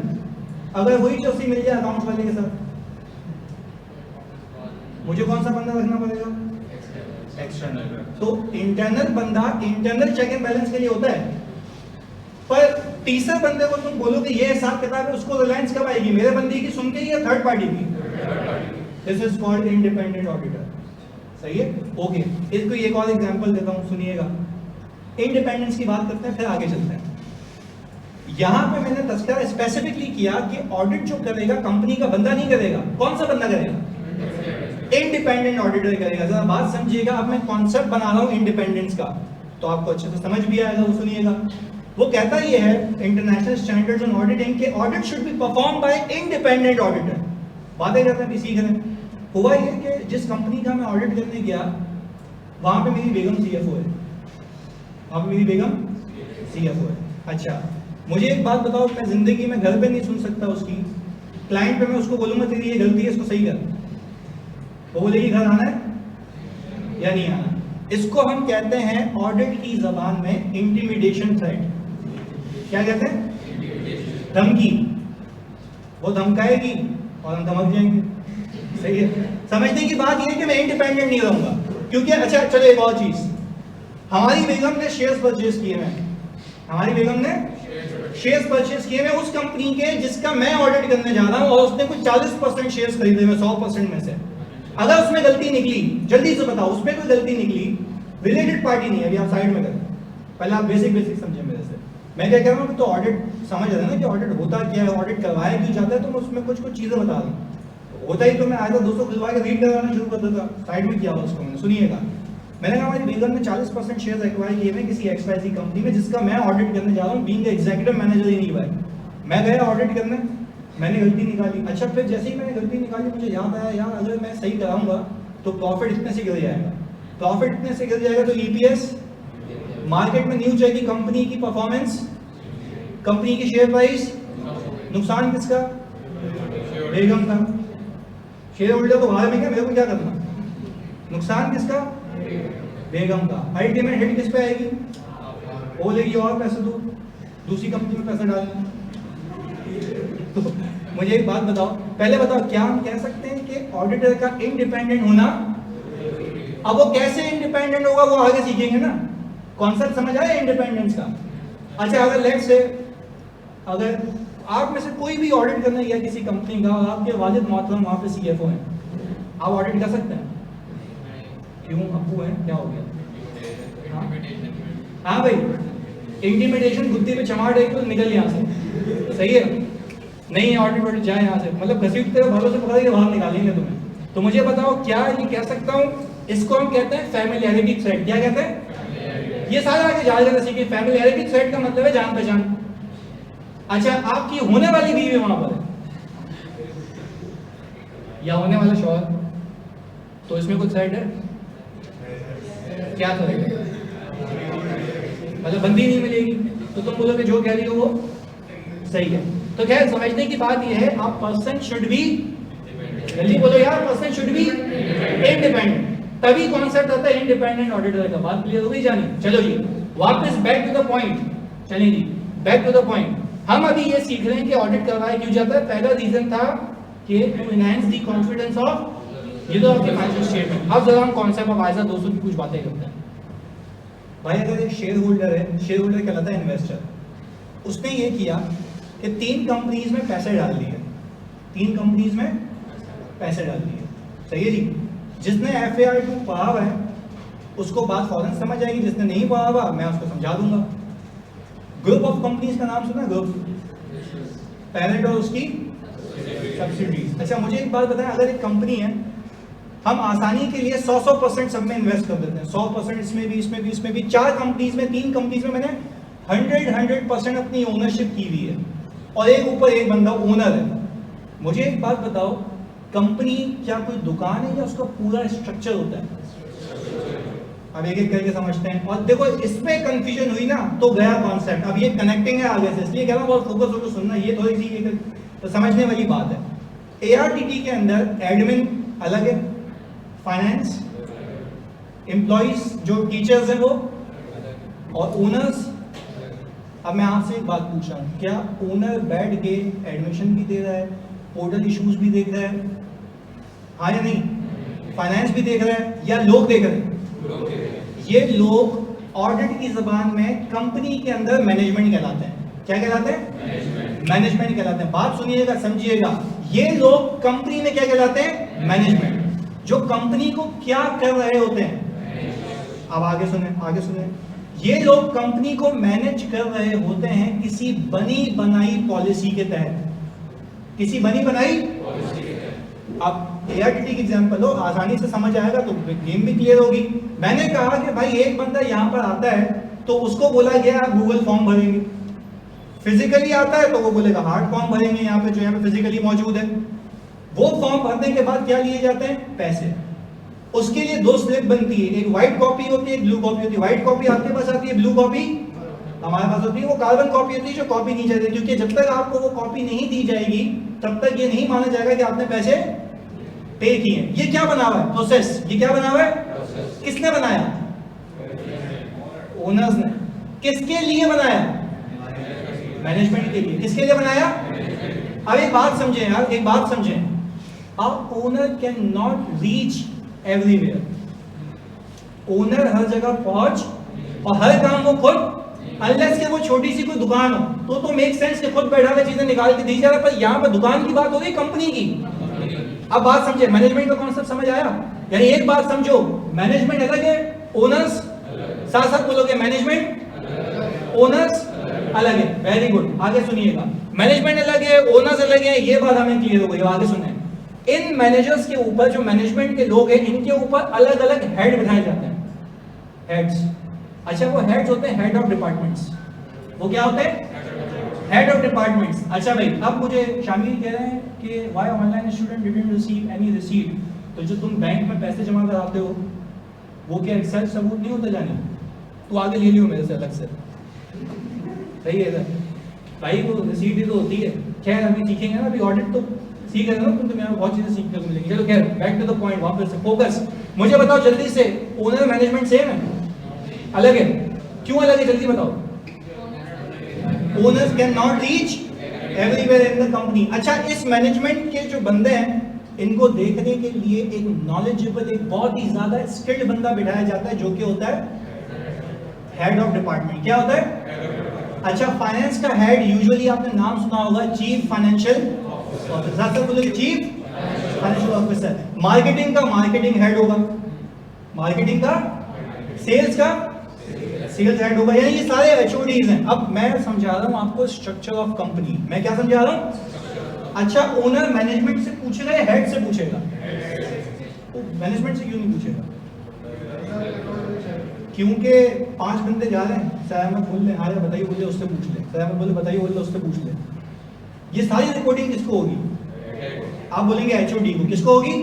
अगर वही चौसी मिल जाए अकाउंट वाले के साथ, मुझे कौन सा बंदा रखना पड़ेगा? एक्सटर्नल। तो इंटरनल बंदा इंटरनल चेक एंड बैलेंस के लिए होता है, पर तीसरे बंदे को तुम बोलो कि ये हिसाब किताब है, उसको रिलायंस कब आएगी? मेरे बंदे की सुन के या थर्ड पार्टी की? This is called independent auditor, सही है, ओके। इसको एक और एग्जांपल देता हूं, सुनिएगा। इंडिपेंडेंस की बात करते हैं फिर आगे चलते हैं। यहां पे मैंने तस्करा स्पेसिफिकली किया कि ऑडिट जो करेगा कंपनी का बंदा नहीं करेगा, कौन सा बंदा करेगा? इंडिपेंडेंट ऑडिटर करेगा। जरा बात समझिएगा, अब मैं कॉन्सेप्ट बना रहा हूं इंडिपेंडेंस का, तो आपको अच्छे से समझ भी आएगा, वो सुनिएगा। वो कहता ये है इंटरनेशनल स्टैंडर्ड्स ऑन ऑडिटिंग के audit should be perform by independent auditor. बातें करते हैं भी सीख रहे हैं। हुआ ये कि जिस कंपनी का मैं ऑडिट करने गया वहां पे मेरी बेगम सीएफओ है, वहां पे मेरी बेगम सीएफओ है। अच्छा मुझे एक बात बताओ, मैं जिंदगी में घर पे नहीं सुन सकता उसकी, क्लाइंट पे मैं उसको बोलूंगा तेरी ये गलती है इसको सही कर, वो बोलेगी घर आना है या नहीं आना। इसको हम कहते हैं ऑडिट की जबान में इंटिमिडेशन थ्रेट। क्या कहते हैं? धमकी। वो धमकाएगी और हम धमक जाएंगे, सही है। समझने की बात यह है कि मैं इंडिपेंडेंट नहीं रहूंगा, क्योंकि अच्छा चलो एक और चीज, हमारी बेगम ने शेयर्स परचेज किए हैं, हमारी बेगम ने शेयर्स परचेज किए हैं उस कंपनी के जिसका मैं ऑडिट करने जा रहा हूं, और उसने कुछ 40% शेयर्स खरीदे हैं 100% में से। अगर उसमें गलती निकली, जल्दी से बताओ, उसमें कोई गलती निकली, रिलेटेड पार्टी नहीं है, अभी आप साइड में करें, पहले आप बेसिक समझे मेरे से। मैं क्या कह रहा हूँ, तो ऑडिट समझ रहे हैं ना कि ऑडिट होता क्या है, ऑडिट करवाया क्यों जाता है, तो मैं उसमें कुछ चीजें बता रहा हूँ। होता ही तो मैं आएगा 200 खुलवा के रीड करवाना शुरू कर देता, साइड में किया हुआ उसको मैंने। सुनिएगा, मैंने कहा हमारी बेगम ने 40% शेयर एक्वायर किए हैं किसी XYZ कंपनी में जिसका मैं ऑडिट करने जा रहा हूँ, बीइंग एग्जीक्यूटिव मैनेजर ही नहीं भाई। मैं गया ऑडिट करने, मैंने गलती निकाली। अच्छा फिर जैसे ही मैंने गलती निकाली मुझे याद आया यार अगर मैं सही कराऊंगा तो प्रॉफिट इतने से गिर जाएगा, प्रॉफिट इतने से गिर जाएगा तो EPS, मार्केट में न्यूज आएगी कंपनी की परफॉर्मेंस, कंपनी की शेयर प्राइस, नुकसान किसका? बेगम का। शेयर होल्डर तो बाहर में क्या, मेरे को क्या करना? नुकसान किसका? बेगम का। अल्टीमेट हिट किस पे आएगी? वो लेगी और पैसे दो, दूसरी कंपनी में पैसा डालना। तो मुझे एक बात बताओ, पहले बताओ क्या हम कह सकते हैं कि ऑडिटर का इंडिपेंडेंट होना? अब वो कैसे इंडिपेंडेंट होगा वो आगे सीखेंगे ना, कॉन्सेप्ट समझ आया इंडिपेंडेंस का। अच्छा अगर लेट्स से अगर आप में से कोई भी ऑडिट करने गया किसी कंपनी का और आपके वालिद मोहतरम वहां पे CFO हैं, आप ऑडिट कर सकते हैं? क्यों? अब्बू हैं, क्या हो गया? हाँ भाई, इंटिमिडेशन, गुद्दी पे चमाट है तो निकल यहाँ से, सही है। नहीं ऑडिट जाए यहाँ से, मतलब घसीटते हुए भरों से पकड़ के बाहर निकालेंगे तुम्हें। तो मुझे बताओ क्या ये कह सकता हूँ, इसको हम कहते हैं फैमिलियरिटी थ्रेट। क्या कहते हैं? ये सारा आगे जाल जाना सीखिए। फैमिलियरिटी थ्रेट का मतलब है जान पहचान। अच्छा आपकी होने वाली बीवी वहां पर है या होने वाला शौहर, तो इसमें कुछ थ्रेट है? क्या थ्रेट है? मतलब बंदी नहीं मिलेगी तो तुम बोलोगे जो कह रही हो वो सही है। तो खैर समझने की बात यह है, आप पर्सन शुड बी, जल्दी बोलो यार, पर्सन शुड बी इंडिपेंडेंट। तभी कॉन्सेप्ट आता है इंडिपेंडेंट ऑडिटर का। बात क्लियर हो गई जानी? चलो जी वापस बैक टू द पॉइंट, चलिए जी बैक टू द पॉइंट। हम अभी ये सीख रहे हैं कि ऑडिट करवाया क्यों जाता है। पहला रीजन था कि to enhance the confidence of ये तो आपके फाइनेंशियल स्टेटमेंट। अब जरा हम कॉन्सेप्ट ऑफ आइजा 200 की कुछ बातें करते हैं। भाई अगर एक शेयर होल्डर है, शेयर होल्डर कहलाता है इन्वेस्टर, उसने ये किया कि 3 कंपनीज में पैसे डाल दिए, 3 कंपनीज में पैसे डाल दिए, सही है जी। जिसने FAR2 पढ़ा हुआ है उसको बात फौरन समझ आएगी, जिसने नहीं पढ़ा हुआ मैं उसको समझा दूंगा। ग्रुप ऑफ कंपनीज का नाम सुना? ग्रुप, पेरेंट और उसकी सब्सिडीज। अच्छा मुझे एक बात बताएं, अगर एक कंपनी है, हम आसानी के लिए 100% सब में इन्वेस्ट कर देते हैं, 100% इसमें भी, इसमें भी, इसमें भी। 4 कंपनीज में, 3 कंपनीज में मैंने 100% अपनी ओनरशिप की हुई है और एक ऊपर एक बंदा ओनर है। मुझे एक बात बताओ, कंपनी क्या कोई दुकान है या उसका पूरा स्ट्रक्चर होता है? अब एक एक करके समझते हैं। और देखो इसमें कंफ्यूजन हुई ना तो गया कॉन्सेप्ट। अब ये कनेक्टिंग है आगे से, इसलिए कह रहा हूं बहुत फोकस होकर सुनना, ये थोड़ी सी तो समझने वाली बात है। ARTT के अंदर एडमिन अलग है, फाइनेंस, एम्प्लॉइज जो टीचर्स हैं वो, और ओनर्स। अब मैं आपसे एक बात पूछ रहा हूँ, क्या ओनर बैठ के एडमिशन भी दे रहा है, पोर्टल इश्यूज भी देख रहा है, हाँ या नहीं? फाइनेंस भी देख रहा है या लोग देख रहे हैं? ये लोग ऑडिट की जबान में कंपनी के अंदर मैनेजमेंट कहलाते हैं। क्या कहलाते हैं? मैनेजमेंट कहलाते हैं। बात सुनिएगा, समझिएगा, ये लोग कंपनी में क्या कहलाते हैं? मैनेजमेंट। जो कंपनी को क्या कर रहे होते हैं, अब आगे सुने, आगे सुने, ये लोग कंपनी को मैनेज कर रहे होते हैं किसी बनी बनाई पॉलिसी के तहत, किसी बनी बनाई पॉलिसी के तहत। अब ARTT की एग्जांपल हो, आसानी से समझ आएगा तो गेम भी क्लियर होगी। मैंने कहा कि भाई एक बंदा यहाँ पर आता है तो उसको बोला गया आप गूगल फॉर्म भरेंगे, फिजिकली आता है तो वो बोलेगा हार्ड फॉर्म भरेंगे, यहाँ पे जो यहाँ पे फिजिकली मौजूद है। वो फॉर्म भरने के बाद क्या लिए जाते हैं? पैसे। उसके लिए 2 स्लिप बनती है, एक व्हाइट कॉपी होती है, एक ब्लू कॉपी होती है। व्हाइट कॉपी आपके पास आती है, ब्लू कॉपी हमारे पास होती है। वो कार्बन कॉपी होती है जो कॉपी नहीं जाती, क्योंकि जब तक आपको वो कॉपी नहीं दी जाएगी तब तक ये नहीं माना जाएगा कि आपने पैसे पे किए। ये क्या बना हुआ है? प्रोसेस। ये क्या बना हुआ है? किसने बनाया? ओनर्स ने। किसके लिए बनाया? मैनेजमेंट के लिए। किसके लिए बनाया? अब एक बात समझें यार, एक बात समझें, अब owner can not reach everywhere. Owner हर जगह पहुंच और हर काम वो खुद, अनलेस के वो छोटी सी कोई दुकान हो तो मेक सेंस कि खुद बैठा चीजें निकाल के दी जा रहा है, पर यहाँ पर दुकान की बात हो रही कंपनी की। अब बात समझे, मैनेजमेंट का कॉन्सेप्ट समझ आया? यानी एक बात समझो, मैनेजमेंट अलग है, ओनर्स साथ साथ बोलोगे, मैनेजमेंट ओनर्स अलग है। वेरी गुड, आगे सुनिएगा, मैनेजमेंट अलग है, ओनर्स अलग है, ये बात हमें क्लियर हो गई। आगे सुने, इन मैनेजर्स के ऊपर जो मैनेजमेंट के लोग हैं इनके ऊपर अलग अलग हेड बिठाए जाते हैं, हेड्स। अच्छा वो हेड्स होते हैं हेड ऑफ डिपार्टमेंट्स। वो क्या होते हैं? Head of departments. अच्छा भाई, अब मुझे शामिल कह रहे हैं कि why online student didn't receive any receipt. तो जो तुम बैंक में पैसे जमा कराते हो वो क्या एक्सेल सबूत नहीं होता जाने? तो आगे ले लियो मेरे से अलग से, सही है सर भाई, वो रिसीट ही तो होती है। खैर अभी सीखेंगे ना, अभी ऑडिट तो सीख रहे हो ना, तुम्हें यहाँ बहुत चीजें सीखने को मिलेंगी। चलो खैर बैक टू द पॉइंट, वापस से फोकस। मुझे बताओ जल्दी से, ओनर मैनेजमेंट सेम है? अलग है? क्यों अलग है जल्दी बताओ? Owners can not reach everywhere in the company. अच्छा, इस मैनेजमेंट के जो बंदे हैं इनको देखने के लिए एक नॉलेजेबल, एक बहुत ही ज्यादा स्किल्ड बंदा बिठाया जाता है जो कि होता है हेड ऑफ डिपार्टमेंट। क्या होता है? अच्छा, फाइनेंस का हेड यूजुअली आपने नाम सुना होगा, चीफ फाइनेंशियल ऑफिसर, बोलोगे चीफ फाइनेंशियल ऑफिसर। मार्केटिंग का मार्केटिंग हेड होगा, मार्केटिंग का, सेल्स का सेल्स हेड होगा, यानी ये सारे एचओडीज हैं। अब मैं समझा रहा हूं आपको स्ट्रक्चर ऑफ कंपनी। मैं क्या समझा रहा हूं? अच्छा, ओनर मैनेजमेंट से पूछेगा या हेड से पूछेगा? मैनेजमेंट से क्यों नहीं पूछेगा? क्योंकि 5 बंदे जा रहे हैं, सर मैं बोल ले, हाँ बताइए, बोले उससे पूछ ले, सर मैं बोले बताइए, बोले उससे पूछ ले। ये सारी रिपोर्टिंग किसको होगी? आप बोलेंगे एचओडी को। किसको होगी?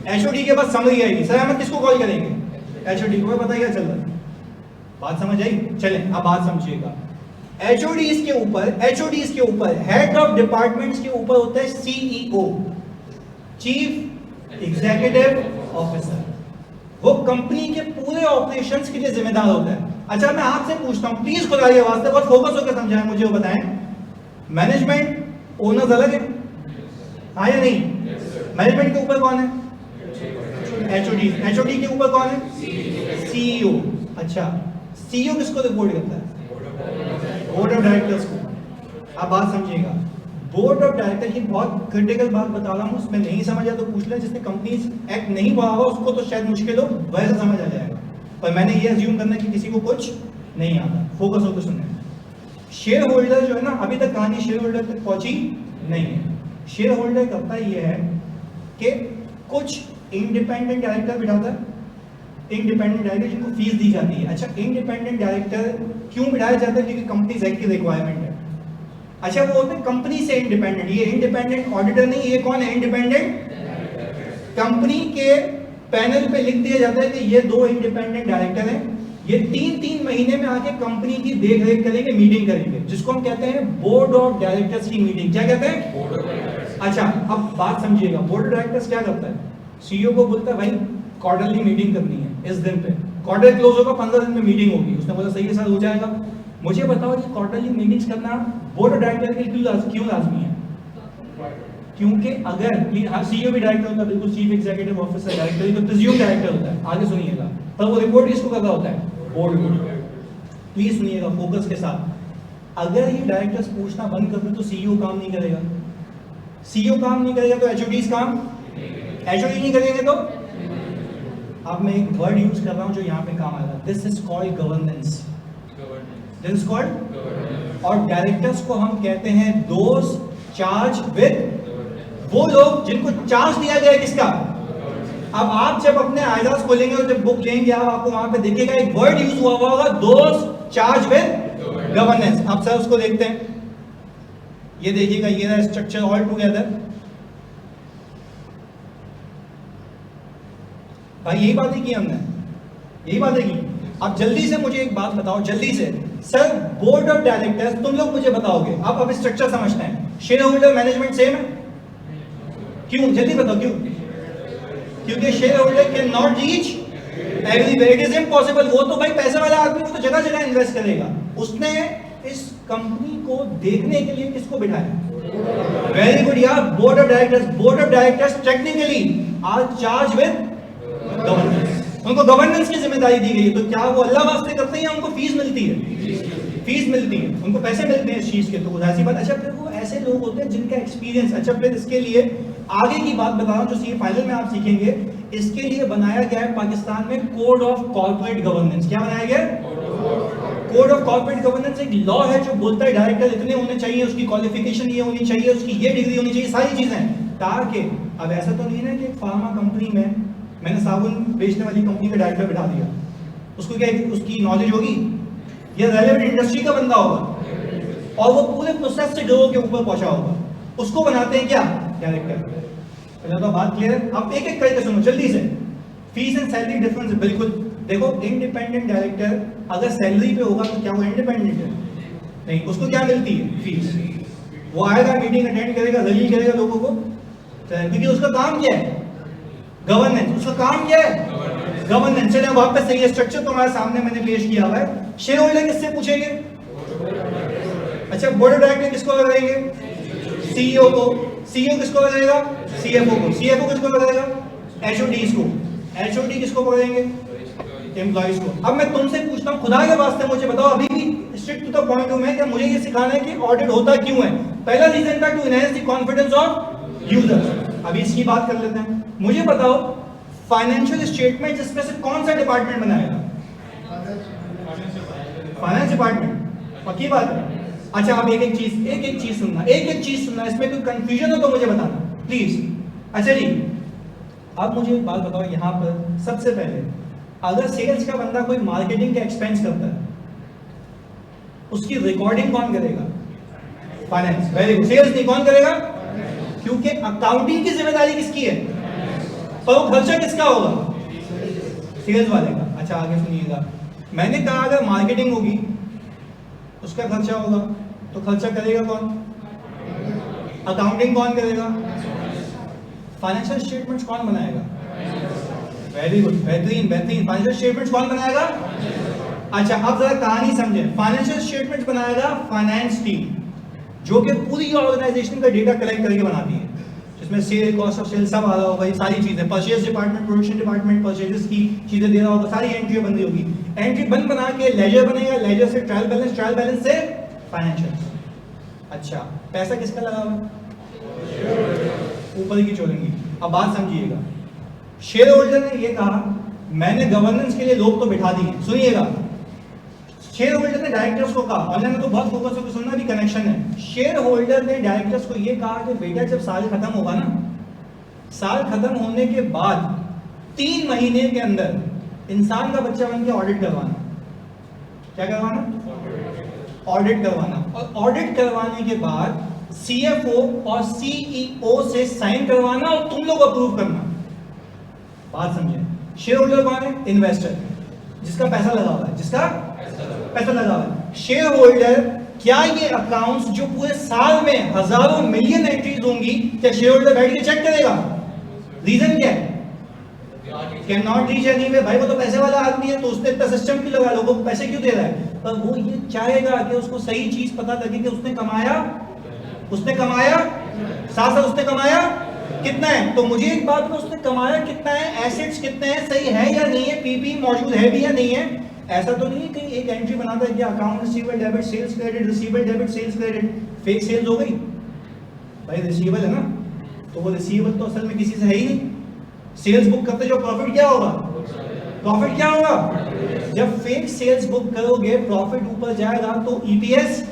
एचओडी के बाद समरी आएगी, सर हम किसको कॉल करेंगे? एचओडी को। बताइए क्या चल रहा है, बात समझ आई? चले अब बात समझिएगा। एचओडीज के ऊपर हेड ऑफ डिपार्टमेंट्स के ऊपर होता है सीईओ, चीफ एग्जीक्यूटिव ऑफिसर। वो कंपनी के पूरे ऑपरेशंस के लिए जिम्मेदार होता है। अच्छा मैं आपसे पूछता हूं, प्लीज खुदा के वास्ते बहुत फोकस होकर समझाएं मुझे, वो बताएं मैनेजमेंट ओनर्स अलग है, हाँ या नहीं? मैनेजमेंट के ऊपर कौन है? एचओडी के ऊपर कौन है? सीईओ। अच्छा सीईओ किसको रिपोर्ट करता है? बोर्ड ऑफ डायरेक्टर्स को। आप बात समझिएगा, बोर्ड ऑफ डायरेक्टर की बहुत क्रिटिकल बात बता रहा हूं, उसमें नहीं समझ आया तो पूछ लें, जिसने कंपनीज एक्ट नहीं पढ़ा होगा उसको तो शायद मुश्किल हो, वैसे समझ आ जाएगा, पर मैंने ये अज्यूम करना कि किसी को कुछ नहीं आता। फोकस होकर सुनने। शेयर होल्डर जो है ना, अभी तक कहानी शेयर होल्डर तक पहुंची नहीं है। शेयर होल्डर करता ये है कि कुछ इंडिपेंडेंट डायरेक्टर बिठाता है, इंडिपेंडेंट डायरेक्टर जिनको फीस दी जाती है। अच्छा इंडिपेंडेंट डायरेक्टर क्यों बिठाया जाता है? क्योंकि कंपनीज एक्ट की रिक्वायरमेंट है। अच्छा वो होते हैं कंपनी से इंडिपेंडेंट, ये इंडिपेंडेंट ऑडिटर नहीं, ये कौन है? इंडिपेंडेंट। कंपनी के पैनल पे लिख दिया जाता है कि ये 2 इंडिपेंडेंट डायरेक्टर हैं, ये 3-3 महीने में आके कंपनी की देख रेख करेंगे, मीटिंग करेंगे, जिसको हम कहते हैं बोर्ड ऑफ डायरेक्टर्स की मीटिंग। क्या कहते हैं? अच्छा अब बात समझिएगा, बोर्ड ऑफ डायरेक्टर्स क्या करता है? सीईओ को बोलता है भाई क्वार्टरली मीटिंग करनी है इस दिन पे, क्वार्टर क्लोज होगा, 15 दिन में मीटिंग होगी। उसने बोला सही है सर, हो जाएगा। मुझे बताओ ये क्वार्टरली मीटिंग्स करना बोर्ड ऑफ डायरेक्टर के लिए क्यों लाजमी है? क्योंकि अगर सीईओ भी डायरेक्टर होता है, बिल्कुल चीफ एग्जीक्यूटिव ऑफिसर डायरेक्टर, तो प्रिज्यूम डायरेक्टर होता है। आगे सुनिएगा, पर वो रिपोर्ट किसको कर रहा होता है? बोर्ड को। प्लीज सुनिएगा फोकस के साथ। अगर ये डायरेक्टर्स पूछना बंद कर दे तो सीईओ काम नहीं करेगा, सीईओ काम नहीं करेगा तो एचओडीज काम, एचओडी नहीं करेंगे तो। अब मैं एक वर्ड यूज कर रहा हूं जो यहाँ पे काम आएगा, this is called governance. This is called, और डायरेक्टर्स को हम कहते हैं दोज चार्ज विद, वो लोग जिनको चार्ज दिया गया है किसका? अब आप जब अपने आइडियाज खोलेंगे और जब बुक लेंगे आप, आपको वहां पे दिखेगा एक वर्ड यूज हुआ होगा, दोज चार्ज विद गवर्नेंस। आप सर उसको देखते हैं, ये देखिएगा, ये रहा स्ट्रक्चर ऑल टुगेदर। भाई यही बातें की हमने, यही बातें की। अब जल्दी से मुझे एक बात बताओ, जल्दी से सर, बोर्ड ऑफ डायरेक्टर्स तुम लोग मुझे बताओगे, अब स्ट्रक्चर समझते हैं। शेयर होल्डर मैनेजमेंट सेम है, क्यों? जल्दी बताओ क्यों? क्योंकि share holder can not reach everywhere, it is impossible. वो तो भाई पैसे वाला आदमी, वो तो जगह जगह इन्वेस्ट करेगा। उसने इस कंपनी को देखने के लिए किसको बिठाया? वेरी गुड यार, board of directors. Board of directors technically are charge with governance, उनको गवर्नेंस की जिम्मेदारी दी गई है। तो क्या वो अल्लाह वास्ते करते हैं या उनको फीस मिलती है? फीस मिलती है, उनको पैसे मिलते हैं इस चीज के, तो ऐसी बात। अच्छा फिर वो ऐसे लोग होते हैं जिनका एक्सपीरियंस। अच्छा फिर इसके लिए आगे की बात बता रहा हूं जो सी फाइनल में आप सीखेंगे। इसके लिए बनाया गया है पाकिस्तान में कोड ऑफ कॉर्पोरेट गवर्नेंस। क्या बनाया गया? कोड ऑफ कॉर्पोरेट गवर्नेंस एक लॉ है जो बोलता है डायरेक्टर इतने होने चाहिए, उसकी क्वालिफिकेशन ये होनी चाहिए, उसकी ये डिग्री होनी चाहिए, सारी चीजें। ताकि अब ऐसा तो नहीं है कि एक फार्मा कंपनी में मैंने साबुन बेचने वाली कंपनी का डायरेक्टर बिठा दिया, उसको क्या उसकी नॉलेज होगी? ये रेलेवेंट इंडस्ट्री का बंदा होगा और वो पूरे प्रोसेस से ग्रो के ऊपर पहुंचा होगा, उसको बनाते हैं क्या? डायरेक्टर। पहले तो बात क्लियर है। अब एक एक करके सुनो जल्दी से। फीस एंड सैलरी डिफरेंस बिल्कुल देखो। इंडिपेंडेंट डायरेक्टर अगर सैलरी पे होगा तो क्या वो इंडिपेंडेंट है? नहीं, उसको क्या मिलती है? फीस। वो आएगा, मीटिंग अटेंड करेगा, दलील करेगा लोगों को, क्योंकि उसका काम क्या है? गवर्नेंस। उसका काम क्या है? गवर्नेंस। चलिए वापस सही है, स्ट्रक्चर तुम्हारे सामने मैंने पेश किया हुआ है। शेयर होल्डर किससे पूछेंगे? अच्छा बोर्ड ऑफ डायरेक्टर किसको लगाएंगे? सीईओ को। सीईओ किसको लगाएगा? सीएफओ को। सीएफओ किसको लगाएगा? एचओडीज को। एचओडी किसको पकड़ेंगे? एम्प्लॉइज को। अब मैं तुमसे पूछता हूँ, खुदा के वास्ते मुझे बताओ, अभी भी स्ट्रिक्ट टू द पॉइंट हूं मैं, कि मुझे ये सिखाना है कि ऑडिट होता क्यों है। पहला रीजन था to enhance the confidence of users. अभी इसकी बात कर लेते हैं। मुझे बताओ फाइनेंशियल स्टेटमेंट इसमें से कौन सा डिपार्टमेंट बनाएगा? Finance department. पक्की बात है। अच्छा अब एक एक चीज सुनना, एक एक चीज सुनना, इसमें कोई कंफ्यूजन हो तो मुझे बताना प्लीज। अच्छा जी अब मुझे एक बात बताओ, यहाँ पर सबसे पहले अगर सेल्स का बंदा कोई मार्केटिंग का एक्सपेंस करता है, उसकी रिकॉर्डिंग कौन करेगा? फाइनेंस। Very good. सेल्स नहीं, कौन करेगा? क्योंकि अकाउंटिंग की जिम्मेदारी किसकी है? पर वो खर्चा किसका होगा? सेल्स वाले का। अच्छा आगे सुनिएगा, मैंने कहा अगर मार्केटिंग होगी उसका खर्चा होगा, तो खर्चा करेगा कौन? अकाउंटिंग कौन करेगा? फाइनेंशियल स्टेटमेंट्स कौन बनाएगा? वेरी गुड, बेहतरीन बेहतरीन। फाइनेंशियल स्टेटमेंट्स कौन बनाएगा? अच्छा, अब जरा कहानी समझे। फाइनेंशियल स्टेटमेंट्स बनाएगा फाइनेंस टीम, जो कि पूरी ऑर्गेनाइजेशन का डेटा कलेक्ट करके बनाती है, जिसमें सेल, कॉस्ट ऑफ सेल सब आ रहा होगा, ये सारी चीजें, purchase department, production department purchases की चीजें दे रहा होगा, सारी एंट्री बन रही होगी। एंट्री बना के लेजर बनेगा, लेजर से ट्रायल बैलेंस, ट्रायल बैलेंस से फाइनेंशियल। अच्छा, पैसा किसका लगा हुआ? ऊपर की चोलेंगी। अब बात समझिएगा, शेयर होल्डर ने ये कहा मैंने गवर्नेंस के लिए लोग तो बिठा दिए। सुनिएगा, शेयर होल्डर ने डायरेक्टर्स को कहा, ऑनलाइन में तो बहुत फोकस होकर सुनना भी कनेक्शन है। शेयर होल्डर ने डायरेक्टर्स को ये कहा कि बेटा जब साल खत्म होगा ना, साल खत्म होने के बाद 3 महीने के अंदर इंसान का बच्चा बन के ऑडिट करवाना। क्या करवाना? ऑडिट करवाना। और ऑडिट करवाने के बाद सीएफओ और सीईओ से साइन करवाना और तुम लोग अप्रूव करना। बात समझे? शेयर होल्डर कौन है? इन्वेस्टर, जिसका पैसा लगा हुआ है, जिसका पैसा लगा हुआ है। शेयर होल्डर, क्या ये अकाउंट्स जो पूरे साल में हजारों मिलियन एंट्रीज होंगी, क्या शेयर होल्डर बैठ के चेक करेगा? रीजन क्या है? Can not reach anyway. भाई वो तो पैसे वाला आदमी है, तो उसने इतना सिस्टम क्यों लगा, लोगों को पैसे क्यों दे रहा है? पर वो ये चाहेगा कि उसको सही चीज पता लगे कि उसने कमाया साथ साथ उसने कमाया कितना है। तो मुझे एक बात में, उसने कमाया कितना है, एसेट्स कितने हैं, सही है या नहीं है, पीपी मौजूद है भी या नहीं है। ऐसा तो नहीं है कि एक एंट्री बनाता है कि account receivable debit sales credit, receivable debit sales credit, fake sales हो गई। भाई रिसीवेबल है ना, तो वो रिसीवेबल तो असल में किसी से है ही नहीं। सेल्स बुक करते जो प्रॉफिट क्या होगा? प्रॉफिट क्या होगा? जब फेक सेल्स बुक करोगे, प्रॉफिट ऊपर जाएगा तो ईपीएस।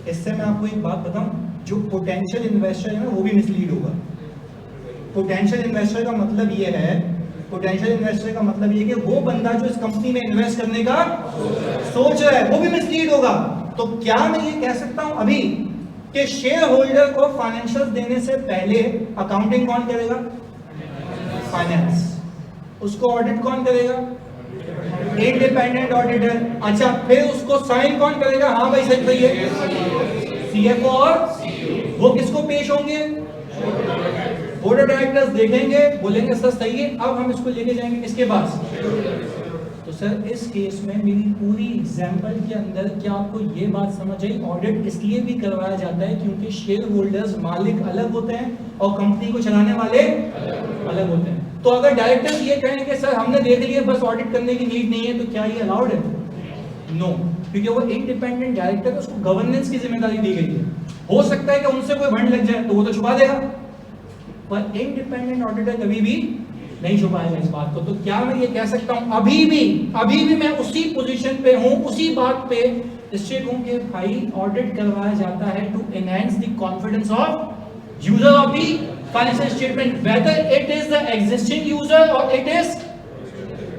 इससे मैं आपको एक बात बताऊं, जो पोटेंशियल इन्वेस्टर है ना, वो भी मिसलीड होगा। पोटेंशियल इन्वेस्टर का मतलब ये है, पोटेंशियल इन्वेस्टर का मतलब ये कि वो बंदा जो इस कंपनी में इन्वेस्ट करने का सोच रहा है, वो भी मिसलीड होगा। तो क्या मैं ये कह सकता हूं अभी कि शेयर होल्डर को फाइनेंशियल देने से पहले अकाउंटिंग कौन करेगा? फाइनेंस। उसको ऑडिट कौन करेगा? Independent auditor. अच्छा, फिर उसको साइन कौन करेगा? हाँ भाई सही है, सीएफओ। और वो किसको पेश होंगे? बोर्ड ऑफ डायरेक्टर्स देखेंगे, बोलेंगे सर सही है, अब हम इसको लेके जाएंगे किसके पास? तो सर इस केस में मेरी पूरी एग्जाम्पल के अंदर क्या आपको ये बात समझ आई? ऑडिट इसलिए भी करवाया जाता है क्योंकि शेयर होल्डर्स मालिक अलग होते हैं और कंपनी को चलाने वाले अलग होते हैं। तो अगर डायरेक्टर्स ये कहें कि सर हमने देख लिया, बस ऑडिट करने की नीड नहीं है, तो क्या ये अलाउड है? नो, क्योंकि वो इंडिपेंडेंट डायरेक्टर है, उसको गवर्नेंस की जिम्मेदारी दी गई है। हो सकता है कि उनसे कोई भंड लग जाए तो वो तो छुपा देगा, पर इंडिपेंडेंट ऑडिटर कभी भी नहीं छुपाएगा इस बात को। तो क्या मैं ये कह सकता हूं अभी भी मैं उसी पोजीशन पे हूं, उसी बात पे स्टिक हूं कि भाई ऑडिट करवाया जाता है to enhance the confidence of user of the financial statement, whether it is the existing user और इट इज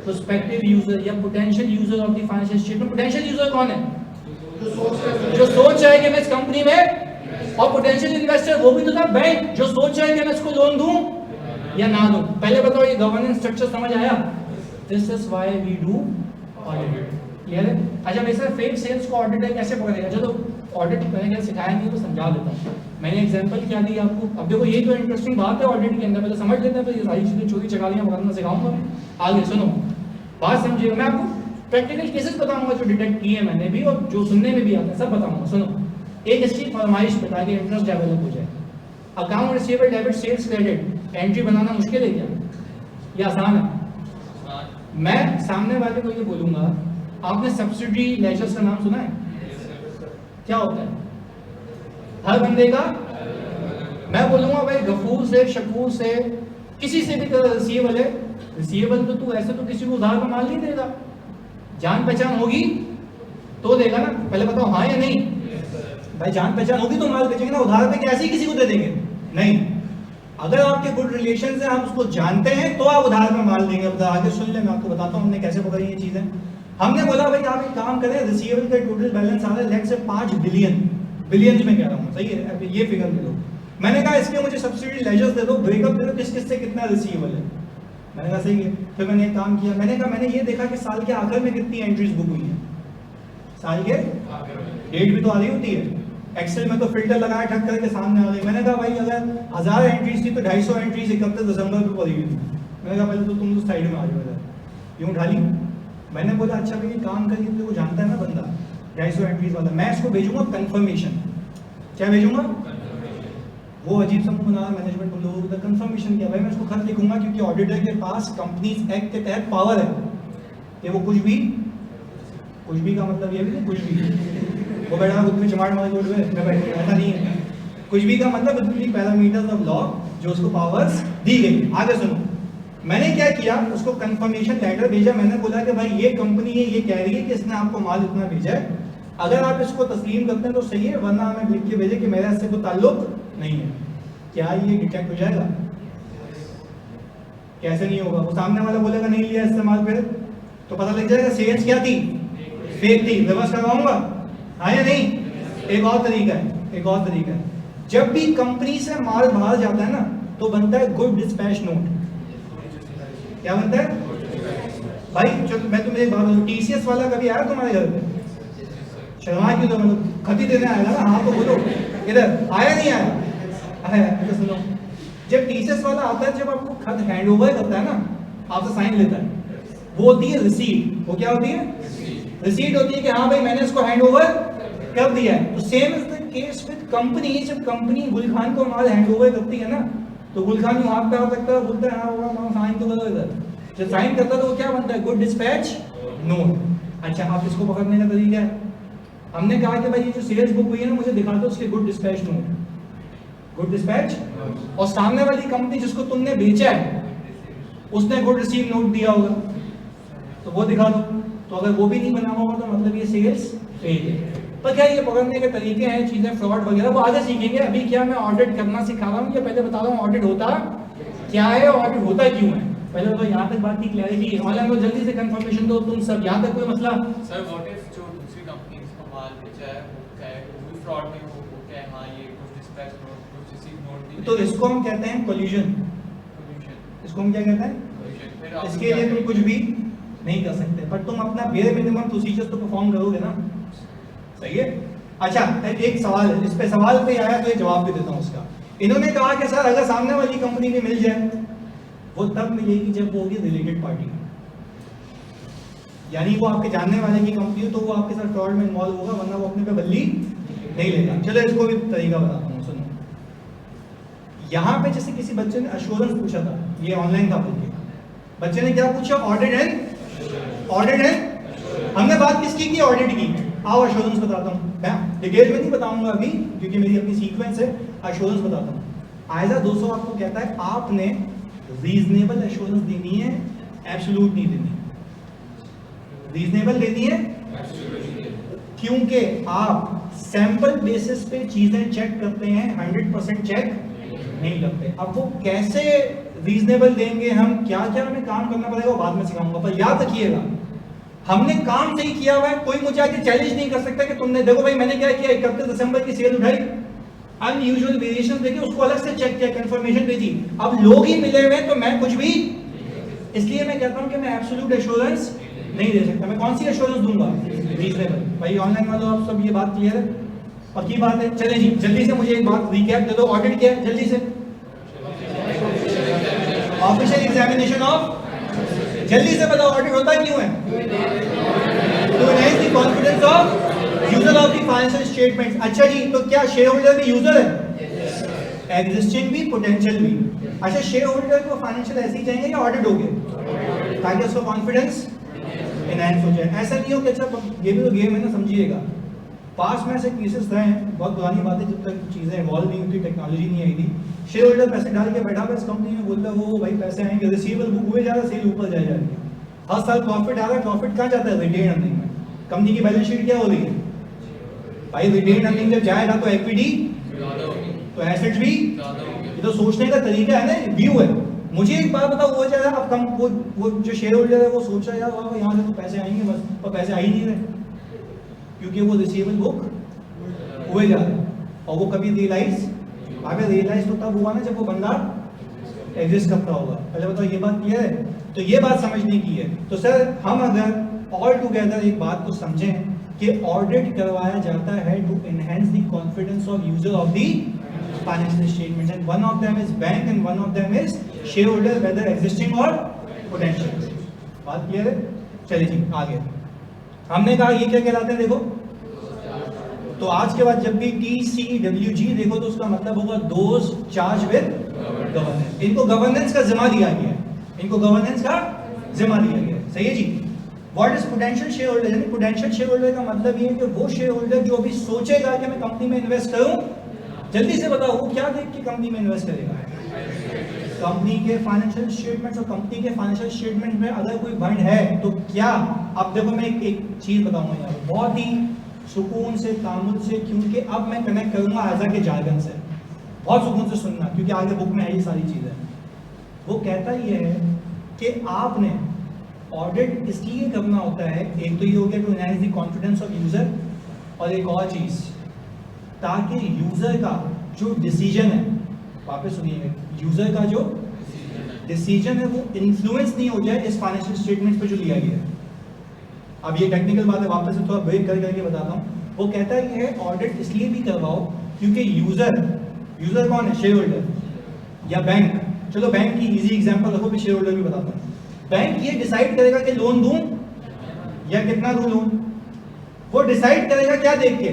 प्रोस्पेक्टिव यूजर या potential user of the financial statement. Potential user कौन है? जो सोच रहा है कि मैं इस कंपनी में, और पोटेंशियल इन्वेस्टर वो भी तो था बैंक, जो सोच रहा है कि मैं इसको लोन दूं या ना दूं। पहले बताओ ये गवर्नेंस स्ट्रक्चर समझ आया? This is why we do audit. Clear है? अच्छा, वैसे फेक सेल्स को ऑडिटर कैसे पकड़ेगा? चलो ऑडिट मैंने क्या सिखाया नहीं तो समझा देता हूं। मैंने एग्जांपल क्या दी आपको। अब देखो ये तो इंटरेस्टिंग बात है ऑडिट के अंदर, पहले समझ लेते हैं, फिर ये सारी चीजें चोरी चकालियां पकड़ना सिखाऊंगा। आगे सुनो, बात समझिएगा। मैं आपको प्रैक्टिकल केसेस बताऊंगा जो डिटेक्ट किए मैंने भी और जो सुनने में भी आते हैं, सब बताऊंगा। सुनो, एक इसकी फरमाइश पे ताकि इंटरेस्ट डेवलप हो जाए। Account receivable debit sales credit entry बनाना मुश्किल है क्या? ये आसान है। मैं सामने वाले को ये बोलूंगा, आपने सब्सिडी लेजर्स का नाम सुना है? क्या होता है? हर बंदे का, मैं बोलूंगा भाई गफूर से, शकूर से, किसी से भी रिसीवेबल है। रिसीवेबल तो तू ऐसे तो किसी को उधार का माल नहीं देगा, जान पहचान होगी तो देगा ना। पहले बताओ हाँ या नहीं? भाई जान पहचान होगी तो माल बेचेंगे ना, उधार पे कैसे ही किसी को दे देंगे? नहीं। अगर आपके गुड रिलेशन है, आप उसको जानते हैं, तो आप उधार में माल देंगे। आगे सुन ले, मैं आपको बताता हूँ हमने कैसे पकड़ी ये चीजें। हमने बोला भाई आप एक काम करें, रिसीवेबल का टोटल बैलेंस आ रहा है लेट से 5 बिलियन, बिलियंस में कह रहा हूँ, सही है? ये फिगर दे दो। मैंने कहा इसके मुझे सब्सिडी लेजर्स दे दो, ब्रेकअप दे दो, किस किस से कितना रिसीवेबल है। मैंने कहा सही है। फिर मैंने एक काम किया, मैंने कहा मैंने ये देखा कि साल के आखिर में कितनी एंट्रीज बुक हुई है, साल के डेट भी तो आधी होती है। एक्सेल में तो फिल्टर लगाया ठक करके सामने आ गई। मैंने कहा भाई अगर 1000 एंट्रीज थी तो 250 एंट्रीज 31 दिसंबर को पड़ी हुई थी। मैंने कहा पहले तो तुम उस साइड में आ जाओ इधर, क्यों उठा ली? मैंने बोला अच्छा भाई काम करिए, तो वो जानता है ना बंदा 250 एंट्रीज वाला। मैं इसको भेजूंगा कंफर्मेशन। क्या भेजूंगा? वो अजीब सा मुंह बना मैनेजमेंट को लोगों को कंफर्मेशन किया। भाई मैं इसको खत लिखूंगा क्योंकि ऑडिटर के पास कंपनीज एक्ट के तहत पावर है कि वो कुछ भी का मतलब ये भी नहीं कुछ भी वो बैठा खुद में चमाट मार बोल रहे मैं बैठ ऐसा नहीं है। कुछ भी का मतलब बिल्कुल पैरामीटर्स ऑफ लॉ जो उसको पावर्स दी गई। आगे सुनो, मैंने क्या किया, उसको कंफर्मेशन लेटर भेजा। मैंने बोला कि भाई ये कंपनी है, ये कह रही है कि इसने आपको माल इतना भेजा है, अगर आप इसको तस्लीम करते हैं तो सही है, वरना हमें लिख के भेजे कि मेरा इससे कोई ताल्लुक नहीं है। क्या ये डिटेक्ट हो जाएगा? कैसे नहीं होगा? वो सामने वाला बोलेगा नहीं लिया इस्तेमाल पे तो पता लग जाएगा सेल्स क्या थी, फेक थी। रिवर्स करवाऊंगा हाँ या नहीं? एक और तरीका है, जब भी कंपनी से माल बाहर जाता है ना तो बनता है गुड डिस्पैच नोट। क्या बनता है भाई? चलो मैं तुम्हें एक बात बताऊं, टीसीएस वाला कभी आया तुम्हारे घर पे? शर्मा क्यों? तो मतलब खती देने आएगा ना, हाँ तो बोलो इधर आया नहीं आया? आया। तो सुनो, जब टीसीएस वाला आता है, जब आपको खत हैंड ओवर करता है ना, आपसे साइन लेता है, वो होती है रिसीट। वो क्या होती है? रिसीट होती है कि हाँ भाई मैंने इसको हैंड ओवर कर दिया है। तो same is the case with company. जब कंपनी गुलखान को माल हैंड ओवर करती है ना तो गुलखान यूं हाथ पे आ सकता है, बोलता है हाँ होगा साइन तो करो इधर। जब साइन करता है तो वो क्या बनता है? Good dispatch note. अच्छा आप इसको पकड़ने का तरीका है, हमने कहा कि भाई ये जो सेल्स बुक हुई है ना मुझे दिखा दो उसके good dispatch note, good dispatch. और सामने वाली कंपनी जिसको तुमने बेचा है उसने गुड रिसीव नोट दिया होगा तो वो दिखा दो। तो अगर वो भी नहीं बना होगा तो मतलब ये सेल्स फेल है। पर क्या ये पकड़ने के तरीके हैं, चीजें फ्रॉड वगैरह वो आगे सीखेंगे। अभी क्या मैं ऑडिट करना सिखा रहा हूँ, ये पहले बता रहा हूँ ऑडिट होता क्या है और ऑडिट होता क्यों है। पहले तो यहाँ तक बात की क्लैरिटी। ऑनलाइन को जल्दी से कंफर्मेशन दो तुम सब, यहाँ तक कोई मसला? सर व्हाट इफ जो दूसरी कंपनीज को माल बेचा है वो क्या है, कोई फ्रॉड नहीं हो, वो क्या है हाँ ये कुछ डिस्पैच नोट कुछ रिसीव नोट दी, तो इसको हम कहते हैं कोल्यूजन। इसको हम क्या कहते हैं? इसके लिए तुम कुछ भी नहीं कर सकते, पर तुम अपना बेयर मिनिमम प्रोसीजर्स तो परफॉर्म करोगे ना, सही है? अच्छा एक सवाल है, इस पे सवाल पे आया तो ये जवाब भी देता हूँ उसका। इन्होंने कहा कि सर अगर सामने वाली कंपनी में मिल जाए वो तब मिलेगी जब वो होगी रिलेटेड पार्टी, यानी वो आपके जानने वाले की कंपनी हो तो वो आपके साथ फ्रॉड में इन्वॉल्व होगा, वरना वो अपने पे बल्ली नहीं लेगा। चलो इसको भी तरीका बताता हूँ, सुनो। यहाँ पे जैसे किसी बच्चे ने अश्योरेंस पूछा था, ये ऑनलाइन था बोल के, बच्चे ने क्या पूछा? ऑडिट एंड हमने बात किसकी की? ऑडिट की। आओ अश्योरेंस बताता हूँ, मैं डिटेल में नहीं बताऊंगा अभी क्योंकि मेरी अपनी सीक्वेंस है। अश्योरेंस बताता हूँ। आयजा 200 आपको कहता है आपने रीजनेबल एश्योरेंस देनी है, एब्सोल्यूट नहीं देनी। रीजनेबल देनी है क्योंकि आप सैंपल बेसिस पे चीजें चेक करते हैं, 100% चेक नहीं करते। अब वो कैसे रीजनेबल देंगे, हम क्या क्या हमें काम करना पड़ेगा वो बाद में सिखाऊंगा, पर याद रखिएगा हमने काम सही किया हुआ है। कोई मुझे आके चैलेंज नहीं कर सकता कि तुमने देखो भाई मैंने क्या किया, 31 दिसंबर की सेल उठाई, अनयूजुअल वेरिएशन देखी, उसको अलग से चेक किया, कंफर्मेशन भेजी, अब लोग ही मिले हुए तो मैं कुछ भी। इसलिए मैं कहता हूं कि मैं एब्सोल्यूट एश्योरेंस नहीं दे सकता। मैं कौन सी एश्योरेंस दूंगा? रीजनेबल। भाई ऑनलाइन वालों आप सब ये बात क्लियर है, पक्की बात है? चले जी जल्दी से मुझे एक बात रिकैप दे दो, ऑडिट क्या है जल्दी से? ऑफिशियल एग्जामिनेशन ऑफ, जल्दी से बताओ ऑडिट होता क्यों है? To enhance the confidence of user of the financial statements. अच्छा जी, तो क्या शेयर होल्डर भी यूजर है? एग्जिस्टिंग भी, पोटेंशियल भी। अच्छा शेयर होल्डर को फाइनेंशियल ऐसे ही चाहिए या ऑडिट हो गए ताकि उसका कॉन्फिडेंस एनहांस हो जाए? ऐसा नहीं हो कि अच्छा ये भी तो गेम है ना, समझिएगा। पास में ऐसे केसेस रहे हैं, बहुत पुरानी बात है, जब तक चीजें इवॉल्व नहीं हुई, टेक्नोलॉजी नहीं आई थी। शेयर होल्डर पैसे डाल के बैठा हुआ इस कंपनी में, बोलता है वो भाई पैसे आएंगे, रिसीवेबल बुक हुए जा रहा है, सेल ऊपर जाए जा रही है, हर साल प्रॉफिट आ रहा है। प्रॉफिट कहाँ जाता है? रिटेन अर्निंग में। कंपनी की बैलेंस शीट क्या हो रही है भाई? रिटेन अर्निंग जब जाएगा तो इक्विटी तो एसेट्स भी। ये तो सोचने का तरीका है ना, व्यू है। मुझे एक बात बताओ, वो जाएगा अब कम वो जो शेयर होल्डर है वो सोच रहा है यार यहाँ से तो पैसे आएंगे बस, पर पैसे आ ही नहीं रहे क्योंकि वो रिसीवेबल बुक हुए जा रहे हैं। और वो कभी रियलाइज, अगर रियलाइज तो तब हुआ ना जब वो बंदा एग्जिस्ट करता होगा। पहले बताओ ये बात क्लियर है? तो ये बात समझने की है। तो सर हम अगर ऑल टुगेदर एक बात को समझें कि ऑडिट करवाया जाता है to enhance the confidence of user of the financial statements, and one of them is bank and one of them is share holder, whether existing और पोटेंशियल। बात क्लियर है? चलिए जी आगे। हमने कहा ये क्या कहलाते हैं, देखो तो आज के बाद जब भी TCWG देखो तो उसका मतलब होगा दोज चार्ज विद गवर्नेंस। इनको गवर्नेंस का जिम्मा दिया गया है, इनको गवर्नेंस का जिम्मा दिया गया है, सही है जी। What is potential share holder? यानी पोटेंशियल शेयर होल्डर का मतलब ये है कि वो शेयर होल्डर जो अभी सोचेगा कि मैं कंपनी में इन्वेस्ट करूं, जल्दी से बताओ वो क्या देख के कंपनी में इन्वेस्ट करेगा? कंपनी के फाइनेंशियल स्टेटमेंट्स, और कंपनी के फाइनेंशियल स्टेटमेंट में अगर कोई भंड है तो क्या, अब देखो मैं एक चीज बताऊंगा यार, बहुत ही सुकून से तामुल से, क्योंकि अब मैं कनेक्ट करूंगा आजा के जार्गन से, बहुत सुकून से सुनना क्योंकि आगे बुक में है ये सारी चीजें। वो कहता ये है कि आपने ऑडिट इसलिए करना होता है, एक तो ये हो गया to enhance the confidence of user, और एक और चीज ताकि यूजर का जो डिसीजन है, वापस सुनिएगा, यूजर का जो डिसीजन है वो इन्फ्लुएंस नहीं हो जाए इस फाइनेंशियल स्टेटमेंट पे जो लिया गया है। अब ये टेक्निकल बात है, वापस से थोड़ा ब्रेक करके बताता हूँ। वो कहता है ये ऑडिट इसलिए भी करवाओ क्योंकि यूजर कौन है? शेयर होल्डर या बैंक। चलो बैंक की इजी एग्जांपल रखो, फिर शेयर होल्डर भी बताता हूँ। बैंक ये डिसाइड करेगा कि लोन दूं या कितना दूं लोन, वो डिसाइड करेगा क्या देख के?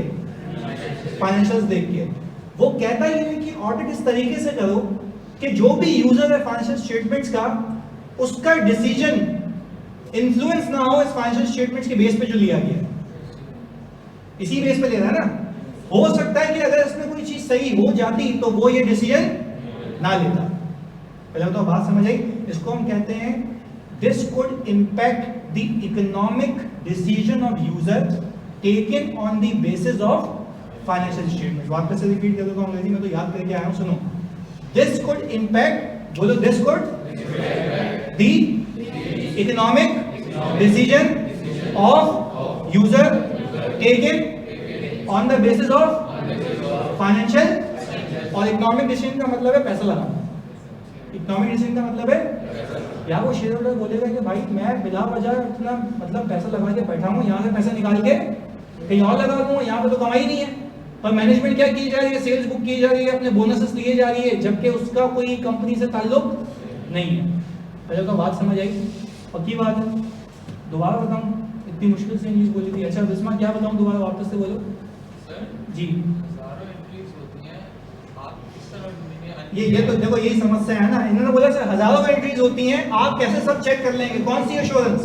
फाइनेंशियल्स देख के। वो कहता ये है कि ऑडिट इस तरीके से करो कि जो भी यूजर है फाइनेंशियल स्टेटमेंट्स का, उसका डिसीजन इन्फ्लुएंस ना हो इस फाइनेंशियल स्टेटमेंट्स के बेस पे जो लिया गया है। इसी बेस पे ले रहा है ना। हो सकता है कि अगर इसमें कोई चीज सही हो जाती तो वो ये डिसीजन ना लेता। पहले तो बात समझ आई। इसको हम कहते हैं this could impact the economic decision of user taken on the basis of financial statement. वापस से रिपीट कर देता हूं, अंग्रेजी में तो याद करके आया हूं, सुनो। दिस कुड इम्पैक्ट, बोलो, this could the economic decision of user taken on the basis of financial, और economic decision का मतलब है पैसा लगाना। economic decision का मतलब है, या वो शेयर होल्डर बोलेगा कि भाई मैं बिला वजह इतना मतलब पैसा लगा के बैठा हूँ, यहाँ से पैसा निकाल के कहीं और लगा दूंगा, यहाँ पे तो कमाई नहीं है। पर मैनेजमेंट क्या की जा रही है? सेल्स बुक की जा रही है, अपने बोनसेस लिए जा रही है, जबकि उसका कोई कंपनी से ताल्लुक नहीं है। पहले तो बात समझ आई, पक्की बात है। दोबारा बताऊं, इतनी मुश्किल से इंग्लिश बोली थी। अच्छा बिस्मा क्या बताऊं, दोबारा वापस से बोलो सर जी। हजारों एंट्रीज होती हैं, आप किस तरह ये तो देखो यही समस्या है ना। इन्होंने बोला सर हजारों एंट्रीज होती हैं, आप कैसे सब चेक कर लेंगे? कौन सी एश्योरेंस?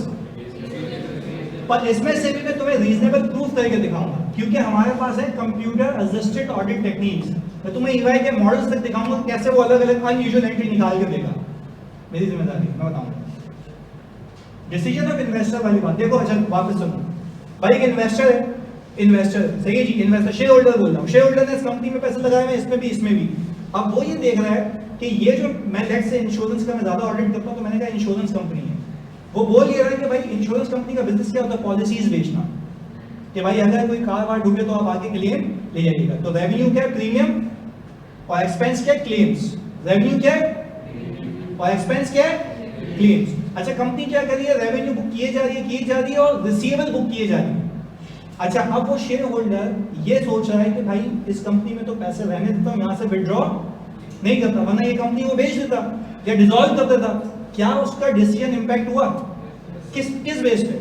पर इसमें से भी मैं तुम्हें रीजनेबल प्रूफ करके दिखाऊंगा, क्योंकि हमारे पास है कंप्यूटर असिस्टेड ऑडिट टेक्निक्स। मैं तुम्हें ईवाई के मॉडल्स तक दिखाऊंगा कैसे वो अलग अलग अनयूजुअल एंट्री निकाल के देगा। मेरी जिम्मेदारी, मैं बताऊंगा। डिसीजन ऑफ इन्वेस्टर वाली बात देखो। अच्छा वापस सुनो भाई, एक इन्वेस्टर है, इन्वेस्टर सही है जी, इन्वेस्टर शेयर होल्डर बोल रहा हूँ। शेयर होल्डर ने इस कंपनी में पैसे लगाए हैं, इसमें भी इसमें भी। अब वो ये देख रहा है कि ये जो मैं लेट्स से इंश्योरेंस का मैं ज्यादा ऑडिट करता हूँ, तो मैंने कहा इंश्योरेंस कंपनी है। वो बोल ये रहा है कि भाई इंश्योरेंस कंपनी का बिजनेस क्या होता है? पॉलिसीज बेचना, कि भाई अगर कोई कार वार डूबे तो आप आगे क्लेम ले जाइएगा। तो रेवेन्यू क्या है? प्रीमियम, और एक्सपेंस क्या है? क्लेम्स। रेवेन्यू क्या है और एक्सपेंस क्या है? क्लेम्स। अच्छा कंपनी क्या कर रही है? रेवेन्यू बुक किए जा रही है और रिसीवेबल बुक किए जा रही है। अच्छा अब वो शेयर होल्डर ये सोच रहा है कि भाई इस कंपनी में तो पैसे रहने देता हूं, यहां से विड्रॉ नहीं करता, वरना ये कंपनी वो बेच देता या डिसॉल्व कर देता। क्या उसका डिसीजन इंपैक्ट हुआ? किस बेस पे?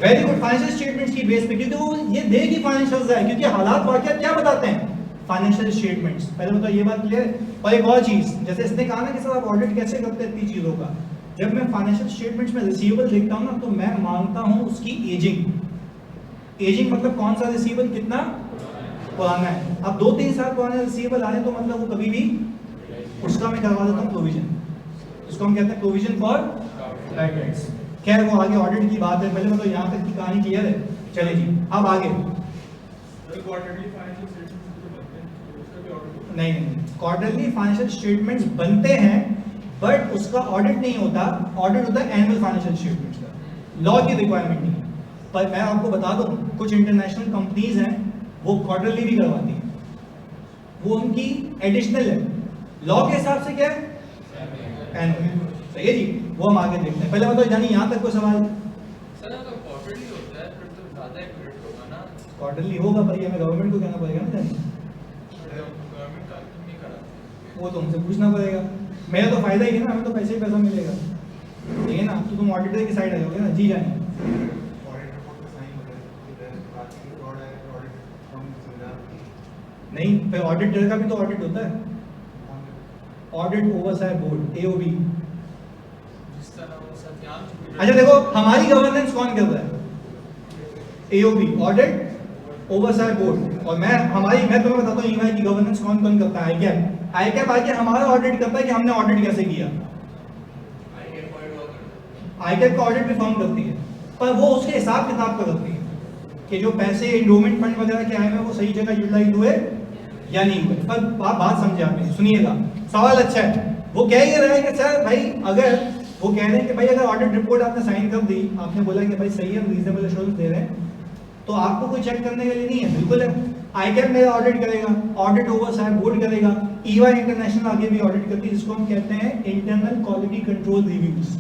वेरी गुड, फाइनेंशियल स्टेटमेंट्स की बेस पे, क्योंकि वो ये देगी फाइनेंशियल है, क्योंकि हालात वाकई क्या बताते हैं? Financial statements. पहले बताओ ये बात क्लियर है। और एक और चीज, जैसे इसने कहा ना कि सर आप ऑडिट कैसे करते हैं इतनी चीजों का, जब मैं फाइनेंशियल स्टेटमेंट्स में रिसीवेबल देखता हूं ना, तो मैं मानता हूं उसकी एजिंग मतलब कौन सा रिसीवेबल कितना पुराना है। अब 2-3 साल पुराने रिसीवेबल आए तो मतलब वो कभी भी उसका मैं करवा देता हूं प्रोविजन। इसको हम कहते हैं प्रोविजन फॉर बैड डेट्स। खैर वो आगे ऑडिट की बात है, पहले मतलब यहाँ तक की कहानी क्लियर है। चलिए जी अब आगे। नहीं, क्वार्टरली फाइनेंशियल स्टेटमेंट्स बनते हैं बट उसका ऑडिट नहीं होता। ऑडिट होता है एनुअल फाइनेंशियल स्टेटमेंट्स का, लॉ की रिक्वायरमेंट नहीं है। पर मैं आपको बता दूं, कुछ इंटरनेशनल कंपनीज हैं वो क्वार्टरली भी करवाती हैं, वो उनकी एडिशनल है। लॉ के हिसाब से क्या है? एनुअल। सही है जी, वो हम आगे देखते हैं। पहले बताओ जानी यहाँ तक कोई सवाल? सर अगर क्वार्टरली होता है फिर तो ज्यादा एक्यूरेट होगा क्वार्टरली होगा, पर ये हमें गवर्नमेंट को कहना पड़ेगा ना जाने, गवर्नमेंट का नहीं कराती। वो तो हमसे पूछना पड़ेगा। मेरा तो फायदा ही है ना, हमें तो पैसे ही पैसा मिलेगा, ठीक है ना। तो तुम ऑडिटर की साइड आ जाओगे ना, जी जाने। ऑडिट रिपोर्ट पे साइन होता है, फिर बाकी फ्रॉड है, ऑडिट हम सुविधा नहीं, फिर ऑडिटर का भी तो ऑडिट होता है, ऑडिट ओवरसाइट बोर्ड, एओबी। जिस तरह वो सत्यान अच्छा देखो, हमारी गवर्नेंस कौन कर रहा है? AOB, audit oversight board. और मैं तुम्हें बताता हूँ ईवाई की गवर्नेंस कौन कौन करता है। आईकैप आके हमारा ऑडिट करता है कि हमने ऑडिट कैसे किया। आईकैप का ऑडिट भी फर्म करती है, पर वो उसके हिसाब किताब का करती है कि जो पैसे एंडोमेंट फंड वगैरह के आए हैं वो सही जगह यूटिलाइज हुए या नहीं हुए। पर आप बात समझे, आप मेरी सुनिएगा, सवाल अच्छा है। वो कह ये रहा है कि सर भाई, अगर वो कह रहे हैं कि भाई अगर ऑडिट रिपोर्ट आपने साइन कर दी, आपने बोला कि भाई सही है, हम रीजनेबल एश्योरेंस दे रहे हैं, तो आपको कोई चेक करने के लिए नहीं है। बिल्कुल है, आईकैप मेरा ऑडिट करेगा, ऑडिट ओवरसाइट बोर्ड करेगा, ईवाई इंटरनेशनल आगे भी ऑडिट करती है, जिसको हम कहते हैं इंटरनल क्वालिटी कंट्रोल रिव्यूज।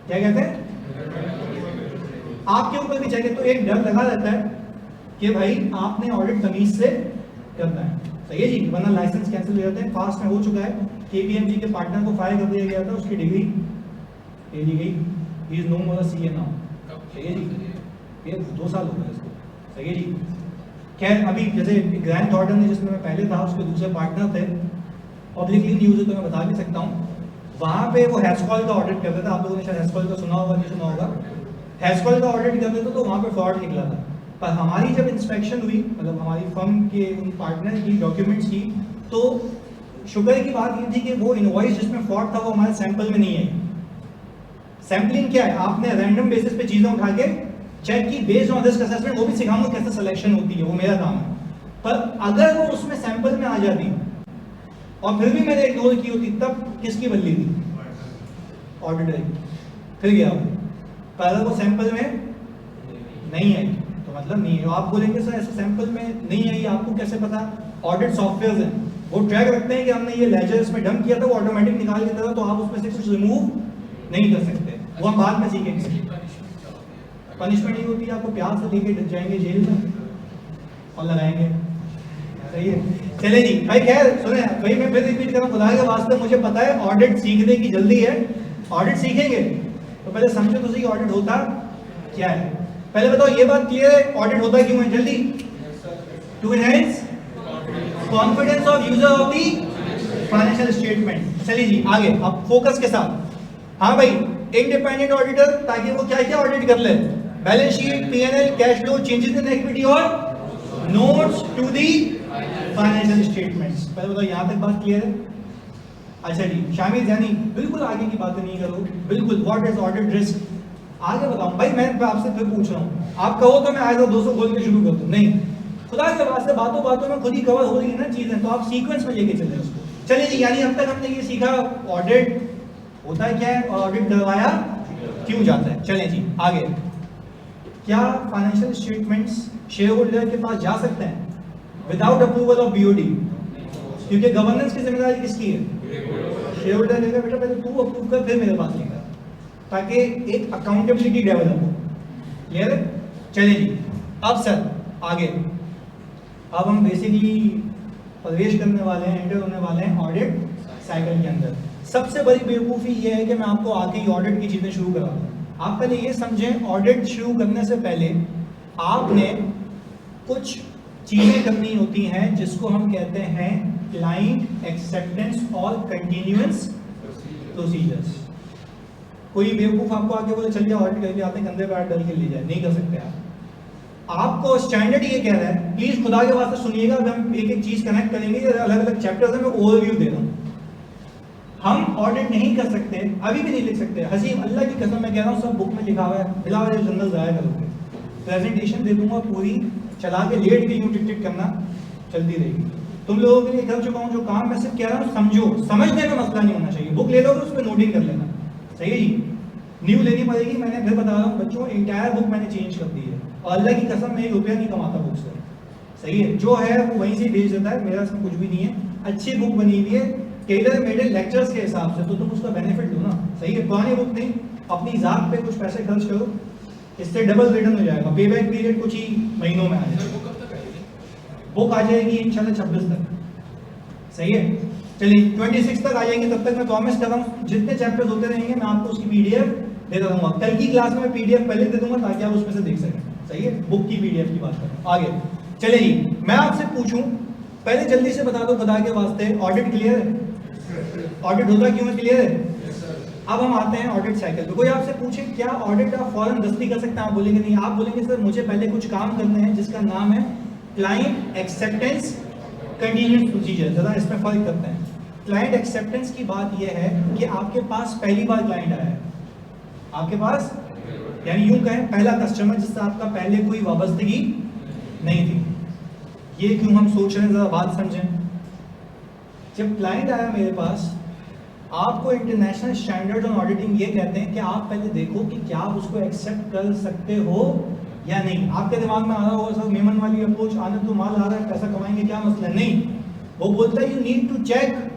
क्या कहते हैं? आपके ऊपर भी चाहिए तो एक डर लगा रहता है कि भाई आपने ऑडिट तमीज से करना है, सही है जी, वरना लाइसेंस कैंसिल हो जाते हैं। फास्ट में हो चुका है, केपीएमजी के पार्टनर को फायर कर दिया गया था, उसकी डिग्री दे दी गई, he is no more a CA now, सही है जी, ये 2 साल हो गए इसको, सही है जी। खैर अभी जैसे ग्रैंड थॉर्टन ने, जिसमें मैं पहले था, उसके दूसरे पार्टनर थे, पब्लिकली न्यूज है तो मैं बता भी सकता हूँ, वहाँ पे वो हैस्कॉल का ऑडिट करते थे। आप लोगों ने शायद हैस्कॉल का सुना होगा, नहीं सुना होगा। हैस्कॉल का ऑडिट करते थे तो वहाँ पे फ्रॉड निकला था। पर हमारी जब इंस्पेक्शन हुई, मतलब हमारी फर्म के उन पार्टनर की डॉक्यूमेंट्स की, तो शुगर की बात ये थी कि वो इनवॉइस जिसमें फ्रॉड था वो हमारे सैंपल में नहीं आई। सैम्पलिंग क्या है? आपने रैंडम बेसिस पे चीजें उठा के चेक की, बेस्ड ऑन रिस्क असेसमेंट, वो भी सिखाऊंगा कैसे सिलेक्शन होती है, वो मेरा काम है। पर अगर वो उसमें सैंपल में आ जाती और फिर भी मैंने इग्नोर की होती, तब किसकी बल्ली थी? ऑडिटर की। फिर गया वो, पर अगर वो सैंपल में नहीं आई तो मतलब नहीं है। आप बोलेंगे सर ऐसे सैंपल में नहीं आई, आपको कैसे पता? ऑडिट सॉफ्टवेयर हैं, वो ट्रैक रखते हैं कि हमने ये लेजर इसमें डंप किया था, वो ऑटोमेटिक निकाल के देता, तो आप उसमें से कुछ रिमूव नहीं कर सकते। वो हम बाद में सीखेंगे। पनिशमेंट ये होती है, आपको प्यार से लेके जाएंगे जेल में और लगाएंगे, सही है। चले जी भाई, खैर सुने भाई, मैं फिर रिपीट करूं, खुदा के वास्ते मुझे पता है ऑडिट सीखने की जल्दी है, ऑडिट सीखेंगे तो पहले समझो तो सही ऑडिट होता क्या है। पहले बताओ ये बात क्लियर है, ऑडिट होता क्यों है? जल्दी। To enhance confidence of user of the financial statement. चलिए जी आगे, अब फोकस के साथ। हाँ भाई, इंडिपेंडेंट ऑडिटर, ताकि वो क्या क्या ऑडिट कर ले? Balance sheet, PNL, cash flow, changes in equity और notes to the financial statements. पहले बताओ यहाँ तक बात क्लियर है? अच्छा जी, शामिल जानी बिल्कुल आगे की बातें नहीं करो, बिल्कुल। What is audit risk? आगे बताऊं भाई, मैं आपसे फिर पूछ रहा हूँ, आप कहो तो मैं आज 200 बोल के शुरू कर दूं, नहीं, खुदा के वास्ते बातों बातों में खुद ही कवर हो रही है ना चीजें, तो आप सीक्वेंस में लेके चले उसको। चलिए जी, यानी अब तक हमने ये सीखा ऑडिट होता है क्या है और ऑडिट करवाया क्यों जाता है। चलें जी आगे, क्या फाइनेंशियल स्टेटमेंट्स शेयर होल्डर के पास जा सकते हैं विदाउट अप्रूवल ऑफ बीओडी? क्योंकि गवर्नेंस की जिम्मेदारी किसकी है? शेयर होल्डर कहेगा बेटा पहले तू अप्रूव कर, फिर मेरे पास लेकर, ताकि एक अकाउंटेबिलिटी डेवलप हो। क्लियर है? चलिए जी, अब सर आगे, अब हम बेसिकली प्रवेश करने वाले हैं, एंटर होने वाले हैं ऑडिट साइकिल के अंदर। सबसे बड़ी बेवकूफ़ी ये है कि मैं आपको आगे ही ऑडिट की चीज़ें शुरू करा दूँ। आप पहले ये समझें, ऑडिट शुरू करने से पहले आपने कुछ चीज़ें करनी होती हैं जिसको हम कहते हैं क्लाइंट एक्सेप्टेंस और कंटिन्यूअस प्रोसीजर्स। कोई बेवकूफ़ आपको आके बोले चलिए ऑडिट करके आते हैं, कंधे पे हाथ डाल के ले जाए, नहीं कर सकते आप। आपको स्टैंडर्ड ये कह रहा है, प्लीज खुदा के वास्ते सुनिएगा, हम एक एक चीज कनेक्ट करेंगे, अलग अलग चैप्टर्स में मैं ओवरव्यू दे रहा हूँ। हम ऑडिट नहीं कर सकते, अभी भी नहीं लिख सकते, हसीब अल्लाह की कसम मैं कह रहा हूँ, सब बुक में लिखा हुआ है, बिला वजह जनरल जाया करोगे, प्रेजेंटेशन दे दूंगा पूरी, चला के लेट गई हूँ, टिक टिक करना चलती रहेगी। तुम लोगों के लिए कर चुका हूँ जो काम, मैं सिर्फ कह रहा हूँ समझो, समझने में मसला नहीं होना चाहिए। बुक ले लो उस पर नोटिंग कर लेना, सही है जी। न्यू लेनी पड़ेगी, मैंने फिर बता रहा हूँ बच्चों, इंटायर बुक मैंने चेंज कर दी है और अल्लाह की कसम मैं ₹1 नहीं कमाता बुक से, सही है। जो है वो वहीं से भेज देता है, मेरा इसमें कुछ भी नहीं है। अच्छी बुक बनी हुई है टेलर मेड लेक्चर्स के हिसाब से, तो तुम उसका बेनिफिट लो ना, सही है। पुरानी बुक नहीं, अपनी ज़ात पे कुछ पैसे खर्च करो, इससे डबल रिटर्न हो जाएगा, पे बैक पीरियड कुछ ही महीनों में आ जाएगा। बुक आ जाएगी इंशाल्लाह 26 तक, सही है। चलिए 26 तक आ जाएंगे, तब तक मैं प्रॉमिस कर रहा हूँ जितने चैप्टर्स होते रहेंगे मैं आपको उसकी पीडीएफ दे दूंगा। कल की क्लास में मैं पीडीएफ पहले दे दूंगा ताकि आप उसमें से देख सकें, सही है। बुक की पीडीएफ की बात करें आगे। चलिए जी, मैं आपसे पूछूं पहले जल्दी से बता दो खुदा के वास्ते, ऑडिट क्लियर है? ऑडिट होता क्यों है? क्लियर है? अब हम आते हैं ऑडिट साइकिल पे। कोई आपसे पूछे क्या ऑडिट आप फौरन दस्ती कर सकते हैं? आप बोलेंगे नहीं, आप बोलेंगे सर मुझे पहले कुछ काम करने हैं जिसका नाम है क्लाइंट एक्सेप्टेंस कंटीन्यूअस प्रोसीजर। जरा इसमें फर्क करते हैं। क्लाइंट एक्सेप्टेंस की बात यह है कि आपके पास पहली बार क्लाइंट आया है, आपके पास यानी यूं कहें पहला कस्टमर जिससे आपका पहले कोई वाबस्तगी नहीं थी। ये क्यों हम सोच रहे हैं, जरा बात समझें। जब क्लाइंट आया मेरे पास, आपको इंटरनेशनल स्टैंडर्ड ऑन ऑडिटिंग ये कहते हैं कि आप पहले देखो कि क्या आप उसको एक्सेप्ट कर सकते हो या नहीं। आपके दिमाग में आ रहा होगा सर मेमन वाली अप्रोच, आने तो माल आ रहा है पैसा कमाएंगे क्या मसला है? नहीं, वो बोलता है यू नीड टू चेक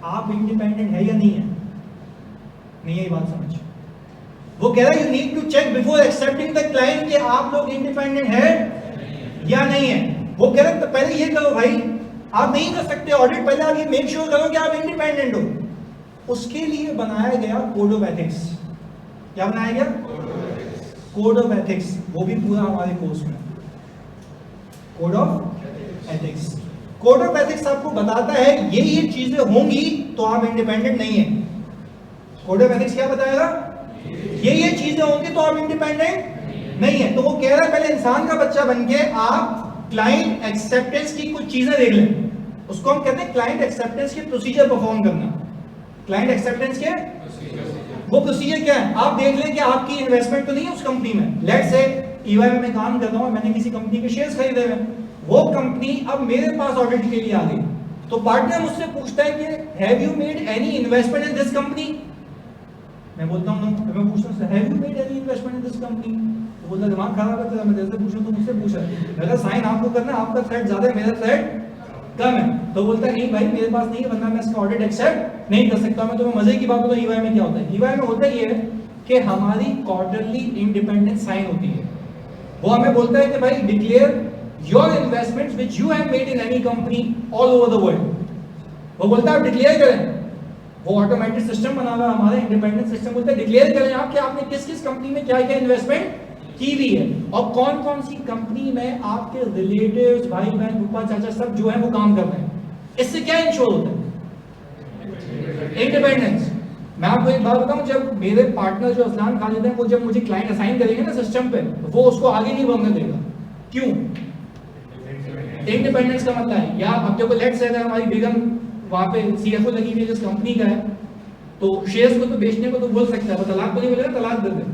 आप इंडिपेंडेंट है या नहीं है। नहीं है बात समझ? वो कह रहा है you need to check before accepting the client कि आप लोग इंडिपेंडेंट है या नहीं है। वो कह रहा है तो पहले ये करो भाई, आप नहीं कर सकते ऑडिट, पहले आप ये मेक श्योर करो कि आप इंडिपेंडेंट हो। उसके लिए बनाया गया कोड ऑफ एथिक्स। क्या बनाया गया? Code of ethics. वो भी पूरा हमारे कोर्स में code of ethics. Code of ethics आपको बताता है ये चीजें होंगी तो आप इंडिपेंडेंट नहीं है। कोड ऑफ एथिक्स क्या बताएगा? ये चीजें होंगी तो आप इंडिपेंडेंट नहीं है। तो वो कह रहा है पहले इंसान का बच्चा बन के आप क्लाइंट एक्सेप्टेंस की कुछ चीजें देख लें। उसको हम कहते हैं क्लाइंट एक्सेप्टेंस के प्रोसीजर परफॉर्म करना। क्लाइंट एक्सेप्टेंस के वो प्रोसीजर क्या है? आप देख लें कि आपकी इन्वेस्टमेंट तो नहीं है उस कंपनी में। लेट्स से ईवाई में मैं काम करता हूं, मैंने किसी कंपनी के शेयर्स खरीदे हुए, वो कंपनी अब मेरे पास ऑडिट के लिए आ गई, तो पार्टनर मुझसे पूछता है कि have you made any investment in this company? मैं बोलता हूं नो। मैं पूछता हूं have you made any investment in this company? तो बोलता दिमाग खराब है तेरा, मैं तेरे से पूछूं तो मुझसे पूछ रहा है। मेरा साइन आपको करना, आपका थ्रेट ज्यादा है, मेरा थ्रेट कम है। तो बोलता है नहीं भाई मेरे पास नहीं है, वरना मैं इसका ऑडिट एक्सेप्ट नहीं कर सकता। मैं तुम्हें मजे की बात बताऊं ईवाई में क्या होता है। ईवाई में होता ही है कि हमारी क्वार्टरली इंडिपेंडेंस साइन होती है। वो हमें बोलता है कि भाई declare your investments which you have made in any company all over the world. वो बोलता है आप डिक्लेयर करें। वो ऑटोमेटिक सिस्टम बना हुआ है हमारा इंडिपेंडेंट सिस्टम, बोलता है डिक्लेयर करें आप कि आपने किस किस कंपनी में क्या क्या इन्वेस्टमेंट की भी है और कौन कौन सी कंपनी में आपके रिलेटिव्स, भाई बहन, फूफा चाचा सब जो है वो काम कर रहे हैं। इससे क्या इंश्योर होता है? इंडिपेंडेंस। मैं आपको एक बात बताऊं, जब मेरे पार्टनर जो असलान खालिद हैं, वो जब मुझे क्लाइंट असाइन करेंगे ना सिस्टम पे, वो उसको आगे नहीं बढ़ने देगा। क्यों? इंडिपेंडेंस का मतलब है, या अब देखो लेट्स से अगर हमारी बेगम वहां पे सीएफओ लगी हुई है जिस कंपनी का है, तो शेयर्स को तो बेचने को तो बोल सकता है, वो तलाक को नहीं बोलेगा तलाक दे दे।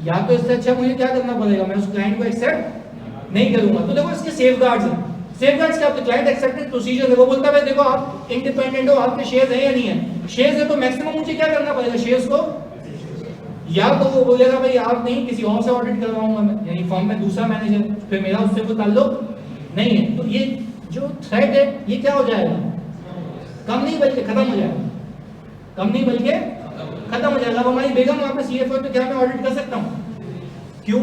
या तो इससे अच्छा मुझे क्या करना पड़ेगा, मैं उस क्लाइंट को एक्सेप्ट नहीं करूंगा। तो देखो इसके सेफगार्ड्स हैं। सेफगार्ड्स क्या होते हैं? क्लाइंट एक्सेप्टेंस प्रोसीजर है। वो बोलता है देखो आप इंडिपेंडेंट हो, आपके शेयर्स हैं या नहीं है। शेयर्स है तो मैक्सिमम मुझे क्या करना पड़ेगा शेयर्स को, या तो वो बोलेगा भाई आप नहीं, किसी और से ऑडिट करवाऊंगा मैं, यानी फर्म में दूसरा मैनेजर, फिर मेरा उससे कोई ताल्लुक नहीं है। तो ये जो थ्रेट है ये क्या हो जाएगा? कम नहीं बल्कि खत्म हो जाएगा। कम नहीं बल्कि खत्म हो जाएगा। अब हमारी बेगम वहां पे सीएफओ तो क्या मैं ऑडिट कर सकता हूं? क्यों?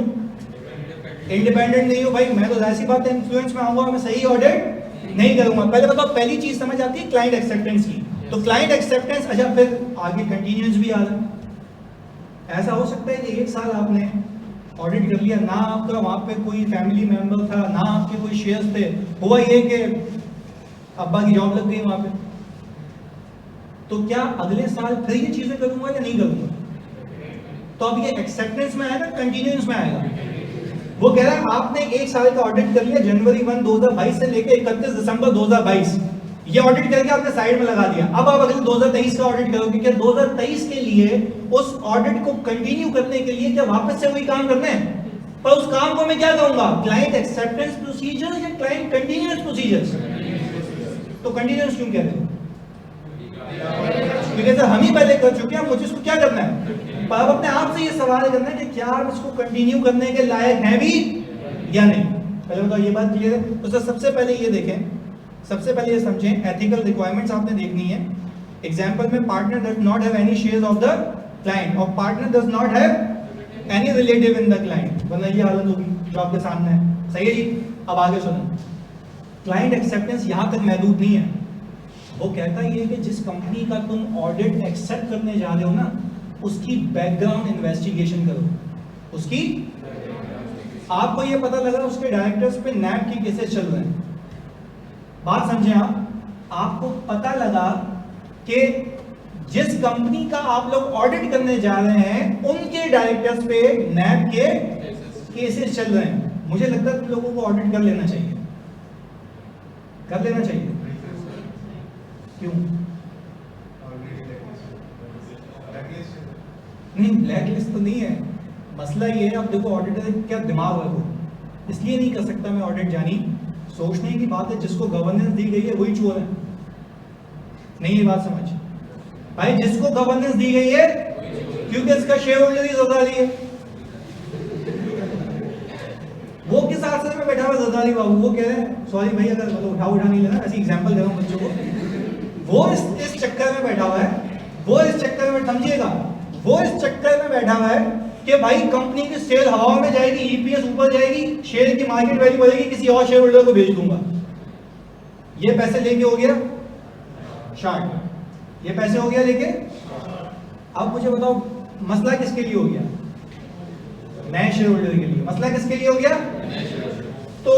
इंडिपेंडेंट नहीं हो भाई, मैं तो जाहिर सी बात है इन्फ्लुएंस में आऊंगा, मैं सही ऑडिट नहीं करूंगा। पहले बताओ पहली चीज समझ आती है क्लाइंट एक्सेप्टेंस की। तो क्लाइंट एक्सेप्टेंस, अच्छा फिर आगे कंटीन्यूअस भी आ रहा है। ऐसा हो सकता है कि एक साल आपने ऑडिट कर लिया, ना आपका वहां पे कोई फैमिली मेंबर था, ना आपके कोई शेयर्स थे, हुआ ये कि अब्बा की जॉब लग गई वहां पे, तो क्या अगले साल फिर ये चीजें करूंगा या नहीं करूंगा? तो अब ये एक्सेप्टेंस में आएगा, कंटीन्यूअस में आएगा। वो कह रहा है आपने एक साल का ऑडिट कर लिया, जनवरी 1, 2022 से लेकर 31 दिसंबर 2022, ये ऑडिट करके आपने साइड में लगा दिया। अब आप अगले 2023 का ऑडिट करोगे, क्या 2023 के लिए उस ऑडिट को कंटिन्यू करने के लिए क्या वापस से वही काम करना है? पर उस काम को मैं क्या कहूंगा? क्लाइंट एक्सेप्टेंस प्रोसीजर या क्लाइंट कंटीन्यूअस प्रोसीजर्स? तो कंटीन्यूअस क्यों कह रहे हो? क्योंकि हम ही पहले कर चुके हैं, मुझे इसको क्या करना है? पर अब अपने आप से ये सवाल करना है कि क्या आप इसको कंटिन्यू करने के लायक हैं भी या नहीं। पहले बताओ ये बात क्लियर है? तो सर सबसे पहले ये देखें, सबसे पहले ये समझें, एथिकल रिक्वायरमेंट्स आपने देखनी है। एग्जांपल में partner does not have any shares of the client और partner does not have any relative in the client, वरना ये हालत होगी जो आपके सामने है। सही है जी? अब आगे सुनो, क्लाइंट एक्सेप्टेंस यहां तक महदूद नहीं है। वो कहता ही है कि जिस कंपनी का तुम ऑडिट एक्सेप्ट करने जा रहे हो ना, उसकी बैकग्राउंड इन्वेस्टिगेशन करो। उसकी आपको ये पता लगा उसके डायरेक्टर्स पे नैब के केसेस चल रहे हैं, बात समझे आप? आपको पता लगा कि जिस कंपनी का आप लोग ऑडिट करने जा रहे हैं उनके डायरेक्टर्स पे नैब के केसेस चल रहे हैं। मुझे लगता है तुम लोगों को ऑडिट कर लेना चाहिए, कर लेना चाहिए। क्यों नहीं? ब्लैक लिस्ट तो नहीं है, मसला ये है, अब देखो ऑडिटर क्या दिमाग है वो, इसलिए नहीं कर सकता मैं ऑडिट जानी। सोचने की बात है, जिसको गवर्नेंस दी गई है वही चोर है। नहीं, ये बात समझ भाई, जिसको गवर्नेंस दी गई है क्योंकि इसका शेयर होल्डर ही ज़रदारी है। वो किस हादसे में बैठा हुआ ज़रदारी बाबू, वो कह रहे हैं सॉरी भाई अगर मतलब उठा नहीं लेना, ऐसी एग्जांपल दे रहा हूं बच्चों को। वो इस चक्कर में बैठा हुआ है, वो इस चक्कर में, समझिएगा, वो इस चक्कर में बैठा हुआ है कि भाई कंपनी की सेल हवा में जाएगी, ईपीएस ऊपर जाएगी, शेयर की मार्केट वैल्यू बढ़ेगी, किसी और शेयर होल्डर को भेज दूंगा। ये पैसे लेके हो गया शार्ट, ये पैसे हो गया लेके। अब मुझे बताओ मसला किसके लिए हो गया? नए शेयर होल्डर के लिए। मसला किसके लिए हो गया? तो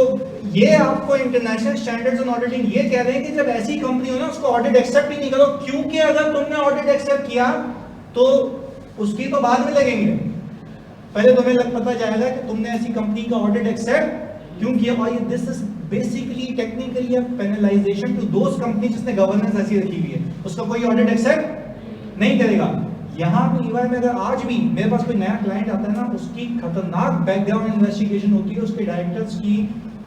ये आपको इंटरनेशनल स्टैंडर्ड्स ऑन ऑडिटिंग ये कह रहे हैं कि जब ऐसी कंपनी हो ना, उसको ऑडिट एक्सेप्ट ही नहीं करो, क्योंकि अगर तुमने ऑडिट एक्सेप्ट किया तो उसकी तो बाद में लगेंगे, पहले तुम्हें पता जाएगा कि तुमने ऐसी कंपनी का ऑडिट एक्सेप्ट क्यों किया। और this is basically technically a penalization to those company जिसने गवर्नेंस ऐसी रखी हुई है, उसका कोई ऑडिट एक्सेप्ट नहीं करेगा। यहाँ पे ईवाई में अगर आज भी मेरे पास कोई नया क्लाइंट आता है ना, उसकी खतरनाक बैकग्राउंड इन्वेस्टिगेशन होती है, उसके डायरेक्टर्स की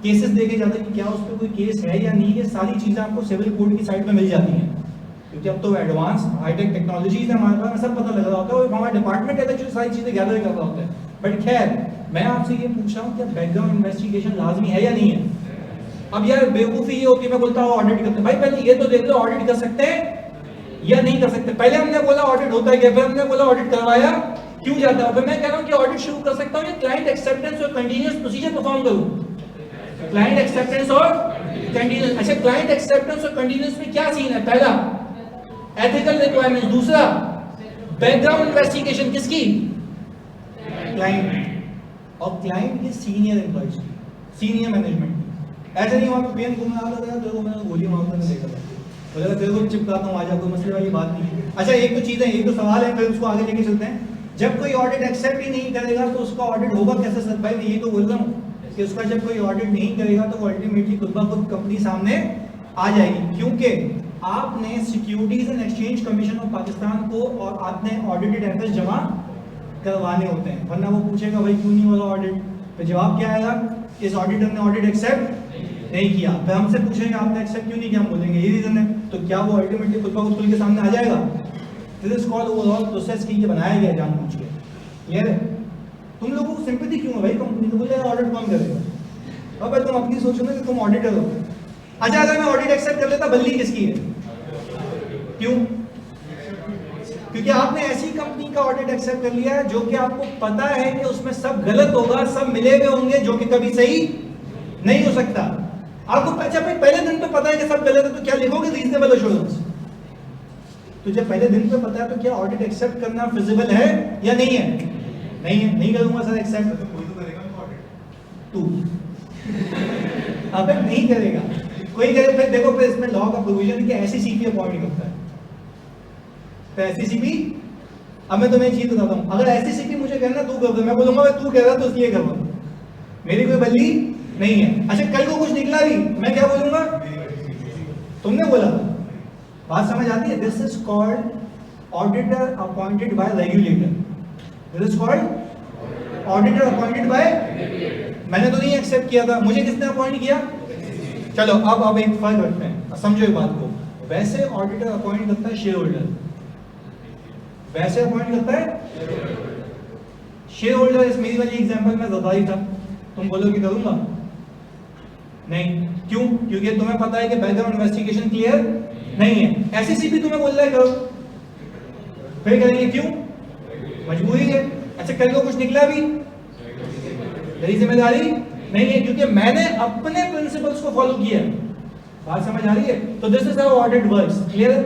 केसेस देखे जाते हैं कि क्या उस पर कोई केस है या नहीं, ये सारी चीजें आपको सिविल कोड की साइट पे मिल जाती हैं, क्योंकि अब तो एडवांस हाईटेक टेक्नोलॉजीज है हमारे पास, सब पता लग रहा होता है, और हमारा डिपार्टमेंट है सारी चीजें गैदर कर रहा होता है। बट खैर मैं आपसे ये पूछ रहा हूँ क्या बैकग्राउंड इन्वेस्टिगेशन लाजमी है या नहीं है? अब यार बेवकूफी ये होती है, मैं बोलता हूँ ऑडिट करते हैं, भाई पहले ये तो देख लो ऑडिट कर सकते हैं या नहीं कर सकते। पहले हमने बोला ऑडिट होता है क्या, फिर हमने बोला ऑडिट करवाया क्यों जाता है। मैं कह रहा हूँ कि ऑडिट शुरू कर सकता हूँ या क्लाइंट एक्सेप्टेंस और कंटीन्यूअस प्रोसीजर परफॉर्म करूँ। क्लाइंट एक्सेप्टेंस और कंटीन्यूअस, अच्छा क्लाइंट एक्सेप्टेंस और कंटीन्यूअस में क्या सीन है? पहला एथिकल रिक्वायरमेंट, दूसरा बैकग्राउंड इन्वेस्टिगेशन किसकी? क्लाइंट, और क्लाइंट के सीनियर एम्प्लॉइज की, सीनियर मैनेजमेंट की। ऐसे नहीं वहाँ पे पेन घूमना आ रहा तेरे को, मैंने गोली मारता नहीं देखा बोलेगा तेरे को चिपकाता हूँ, आजा, कोई मसले वाली बात नहीं है। अच्छा एक तो चीज़ है, एक तो सवाल है, फिर उसको आगे लेके चलते हैं। जब कोई ऑडिट एक्सेप्ट ही नहीं करेगा तो उसका ऑडिट होगा कैसे? सर भाई मैं ये तो बोल रहा हूँ कि उसका जब कोई ऑडिट नहीं करेगा तो अल्टीमेटली खुद ब खुद कंपनी सामने आ जाएगी, क्योंकि आपने securities and exchange commission of Pakistan को और आपने ऑडिटेड एफएस जमा करवाने होते हैं, वरना वो पूछेगा भाई क्यों नहीं हो रहा ऑडिट, तो जवाब क्या आएगा? इस ऑडिटर ने ऑडिट एक्सेप्ट नहीं किया। फिर हमसे पूछेंगे आपने एक्सेप्ट क्यों नहीं किया, हम बोलेंगे ये रीजन है, तो क्या वो अल्टीमेटली खुद ब खुद के सामने आ जाएगा? This is called overall process की ये बनाया गया जानबूझ के। क्लियर है? तुम लोगों को सिंपैथी क्यों है भाई कंपनी को? बोले ऑडिट कौन करेगा? अब भाई तुम अपनी सोचो ना कि तुम ऑडिटर हो। अच्छा अगर मैं ऑडिट एक्सेप्ट कर लेता, बल्ली किसकी है? क्यों? क्योंकि आपने ऐसी कंपनी का ऑडिट एक्सेप्ट कर लिया है जो कि आपको पता है कि उसमें सब गलत होगा, सब मिले हुए होंगे, जो कि कभी सही नहीं हो सकता। आपको अच्छा भाई पहले दिन पे पता है कि सब गलत है, तो क्या लिखोगे? Reasonable assurance. तो जब पहले दिन पे पता है तो क्या ऑडिट एक्सेप्ट करना फिजिबल है या नहीं है? नहीं है, नहीं करूंगा सर एक्सेप्ट। कोई तो करेगा ना ऑडिट। तू अबे नहीं करेगा कोई करे। फिर देखो फिर इसमें लॉ का प्रोविजन कि एससीसीपी अपॉइंट करता है, तो एससीसीपी, अब मैं तुम्हें एक चीज बताता हूं, अगर एससीसीपी मुझे कहना तू कर दे, मैं बोलूंगा भाई तू कह रहा तो इसलिए कर रहा हूं, मेरी कोई बल्ली नहीं है। अच्छा कल को कुछ निकला भी, मैं क्या बोलूंगा? तुमने बोला। बात समझ आती है? This is called auditor appointed by regulator. This is called auditor appointed by, मैंने तो नहीं एक्सेप्ट किया था, मुझे किसने अपॉइंट किया? चलो अब एक फर्क रखते हैं, समझो एक बात को। वैसे ऑडिटर अपॉइंट करता है शेयर होल्डर, वैसे अपॉइंट करता है शेयर होल्डर। इस मेरी वाली एग्जांपल में ज़रदारी था, तुम बोलोगे करूंगा नहीं, क्यों? क्योंकि तुम्हें पता है कि बैकग्राउंड इन्वेस्टिगेशन क्लियर नहीं है। एससीसीपी तुम्हें बोल रहा है करो, फिर करेंगे क्यों? मजबूरी है। अच्छा कल को कुछ निकला भी, मेरी जिम्मेदारी नहीं है, क्योंकि मैंने अपने प्रिंसिपल्स को फॉलो किया है। बात समझ आ रही है? तो this is how audit works. Clear है?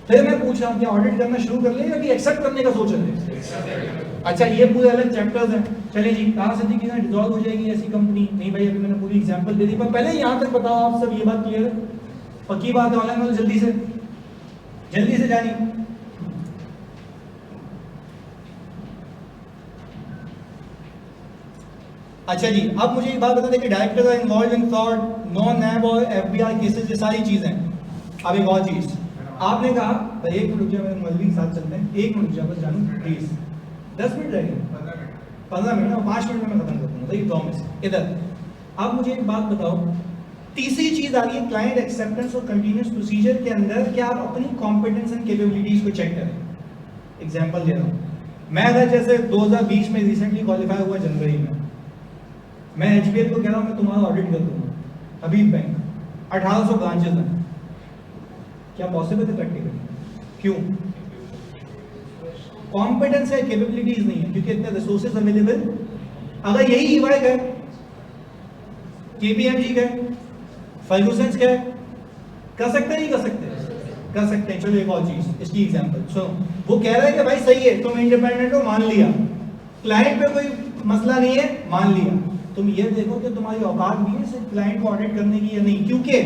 फिर मैं पूछ रहा हूँ कि ऑडिट करना शुरू कर ले या कि एक्सेप्ट करने का सोच रहे हैं? अच्छा, ये पूरे अलग चैप्टर्स हैं। चलिए जी, कहाँ से की डिसॉल्व हो जाएगी ऐसी कंपनी? नहीं भाई, अभी मैंने पूरी एग्जांपल दे दी, पर पहले यहाँ तक बताओ आप सब, ये बात क्लियर है? पक्की बात है? ऑनलाइन वाले जल्दी से जानिए। अच्छा जी, अब मुझे एक बात बता दें कि directors are involved in fraud, non नैब और एफबीआई केसेस, ये सारी चीजें। अब एक और चीज आपने कहा, तो एक मिनट रुक जाओ, मेरे मौलवी के साथ चलते हैं, एक मिनट रुक जाओ बस जानू प्लीज। 10 मिनट रहेंगे? 15 मिनट ना, 5 मिनट में मैं खत्म कर दूंगा, सही प्रॉमिस। इधर अब मुझे एक बात बताओ, तीसरी चीज आ रही है क्लाइंट एक्सेप्टेंस और कंटिन्यूस प्रोसीजर के अंदर कि आप अपनी कॉम्पिटेंस एंड कैपेबिलिटीज को चेक करें। एग्जांपल दे रहा हूं मैं, अगर जैसे 2020 में रिसेंटली क्वालिफाई हुआ जनवरी में, मैं एचबीएल को कह रहा हूं मैं तुम्हारा ऑडिट कर दूंगा, हबीब बैंक 1800 ब्रांचेस हैं, क्या पॉसिबल है प्रैक्टिकली? क्यों? कॉम्पिटेंस है, कैपेबिलिटीज नहीं है, क्योंकि इतने रिसोर्सेज अवेलेबल। अगर यही ईवाई गए, केपीएमजी गए, फर्गूसंस गए, कर सकते नहीं कर सकते? कर सकते हैं। चलो एक और चीज, इसकी एग्जांपल सुनो। वो कह रहा है कि भाई सही है, तुम इंडिपेंडेंट हो, मान लिया, क्लाइंट पे कोई मसला नहीं है, मान लिया। तुम ये देखो कि तुम्हारी औकात भी है सिर्फ क्लाइंट को ऑडिट करने की या नहीं, क्योंकि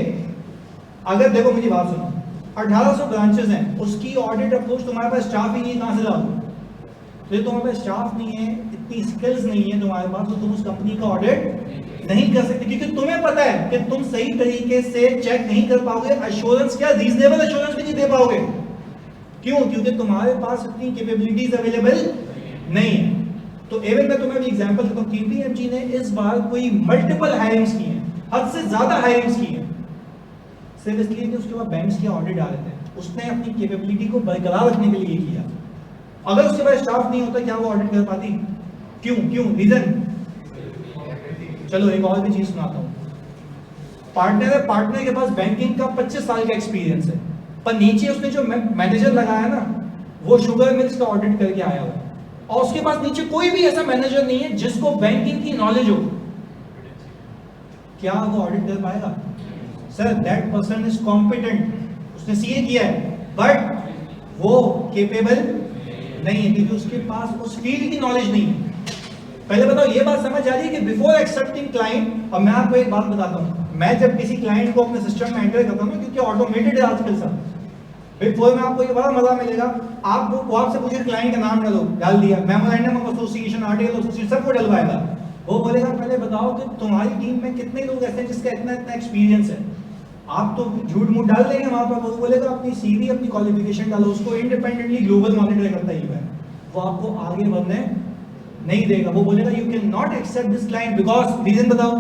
अगर देखो मेरी बात सुनो, 1800 ब्रांचेस हैं, उसकी ऑडिट अप्रोच तुम्हारे पास स्टाफ ही नहीं, कहां से लाओ? तो तुम्हारे पास स्टाफ नहीं है, इतनी स्किल्स नहीं है तुम्हारे पास, तो तुम उस कंपनी का ऑडिट नहीं कर सकते, क्योंकि तुम्हें पता है कि तुम सही तरीके से चेक नहीं कर पाओगे, अश्योरेंस क्या, रीजनेबल अश्योरेंस भी नहीं दे पाओगे। क्यों? क्योंकि तुम्हारे पास इतनी कैपेबिलिटीज अवेलेबल नहीं है। तो एवन मैं तुम्हें भी एग्जांपल देता हूं, केपीएमजी ने इस बार कोई मल्टीपल हायरिंग्स की हैं, हद से ज्यादा हायरिंग्स की हैं, सिर्फ इसलिए कि उसके बाद बैंक्स के ऑडिट आ रहे थे, उसने अपनी कैपेबिलिटी को बरकरार रखने के लिए किया। अगर उसके पास स्टाफ नहीं होता, क्या वो ऑडिट कर पाती? क्यों? रीजन? चलो एक और भी चीज सुनाता हूं। पार्टनर है, पार्टनर के पास बैंकिंग का 25 साल का एक्सपीरियंस है, पर नीचे उसने जो मैनेजर लगाया ना, वो शुगर मिल्स का ऑडिट करके आया हुआ, और उसके पास नीचे कोई भी ऐसा मैनेजर नहीं है जिसको बैंकिंग की नॉलेज हो। क्या वो ऑडिट कर पाएगा? Sir, that person is competent, उसने सीए किया है, बट वो केपेबल नहीं है, क्योंकि उसके पास उस फील्ड की नॉलेज नहीं है। पहले बताओ, ये बात समझ आ रही है कि बिफोर एक्सेप्टिंग क्लाइंट, और मैं आपको एक बात बताता हूं, मैं जब किसी क्लाइंट को अपने सिस्टम में एंटर करता हूं, क्योंकि ऑटोमेटेड है आजकल सब, बिफोर में आपको ये बड़ा मजा मिलेगा, आपको आपसे पूछे क्लाइंट का नाम डाल दिया, memorandum of association, article of association, सबको डलवाएगा। वो बोलेगा पहले बताओ कि तुम्हारी टीम में कितने लोग ऐसे हैं जिसका इतना एक्सपीरियंस है। आप तो झूठ मूठ डाल देंगे वहां पर, वो बोलेगा अपनी सीवी, अपनी क्वालिफिकेशन डालो, उसको इंडिपेंडेंटली ग्लोबल मॉनिटर करता ही है, वो आपको आगे बढ़ने नहीं देगा। वो बोलेगा you can not accept this client because, reason बताओ,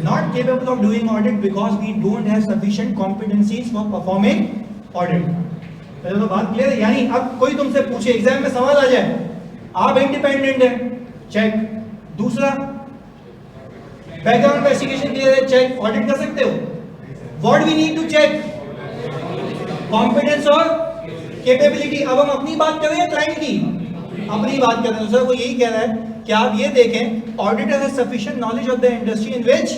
not capable of doing audit because we don't have sufficient competencies for performing audit. पहले तो बात क्लियर है? यानी अब कोई तुमसे पूछे, एग्जाम में सवाल आ जाए, आप इंडिपेंडेंट हैं, चेक। दूसरा, बैकग्राउंड इन्वेस्टिगेशन क्लियर है, चेक। ऑडिट कर सकते हो? What we need to check? Competence और कैपेबिलिटी। अब हम अपनी बात कर रहे हैं, क्लाइंट की अपनी बात कर रहे हैं। सर वो यही कह रहा है कि आप ये देखें, auditor has sufficient knowledge of the industry in which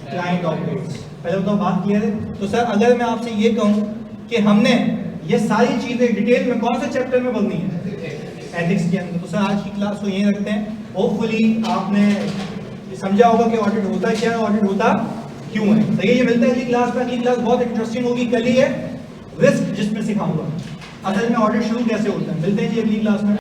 client operates. पहले तो बात क्लियर है। तो सर अगर मैं आपसे ये कहूं कि हमने ये सारी चीजें डिटेल में कौन से चैप्टर में पढ़नी है? एथिक्स के अंदर। तो सर आज की क्लास को यहीं रखते हैं। होपफुली आपने समझा होगा कि ऑडिट होता क्या है, ऑडिट होता क्यों है। सही है, ये मिलता है अगली क्लास में। अगली क्लास बहुत इंटरेस्टिंग होगी, कल ही है रिस्क, जिसमें सिखाऊंगा असल में ऑडिट शुरू कैसे होता है। मिलते हैं जी अगली क्लास में।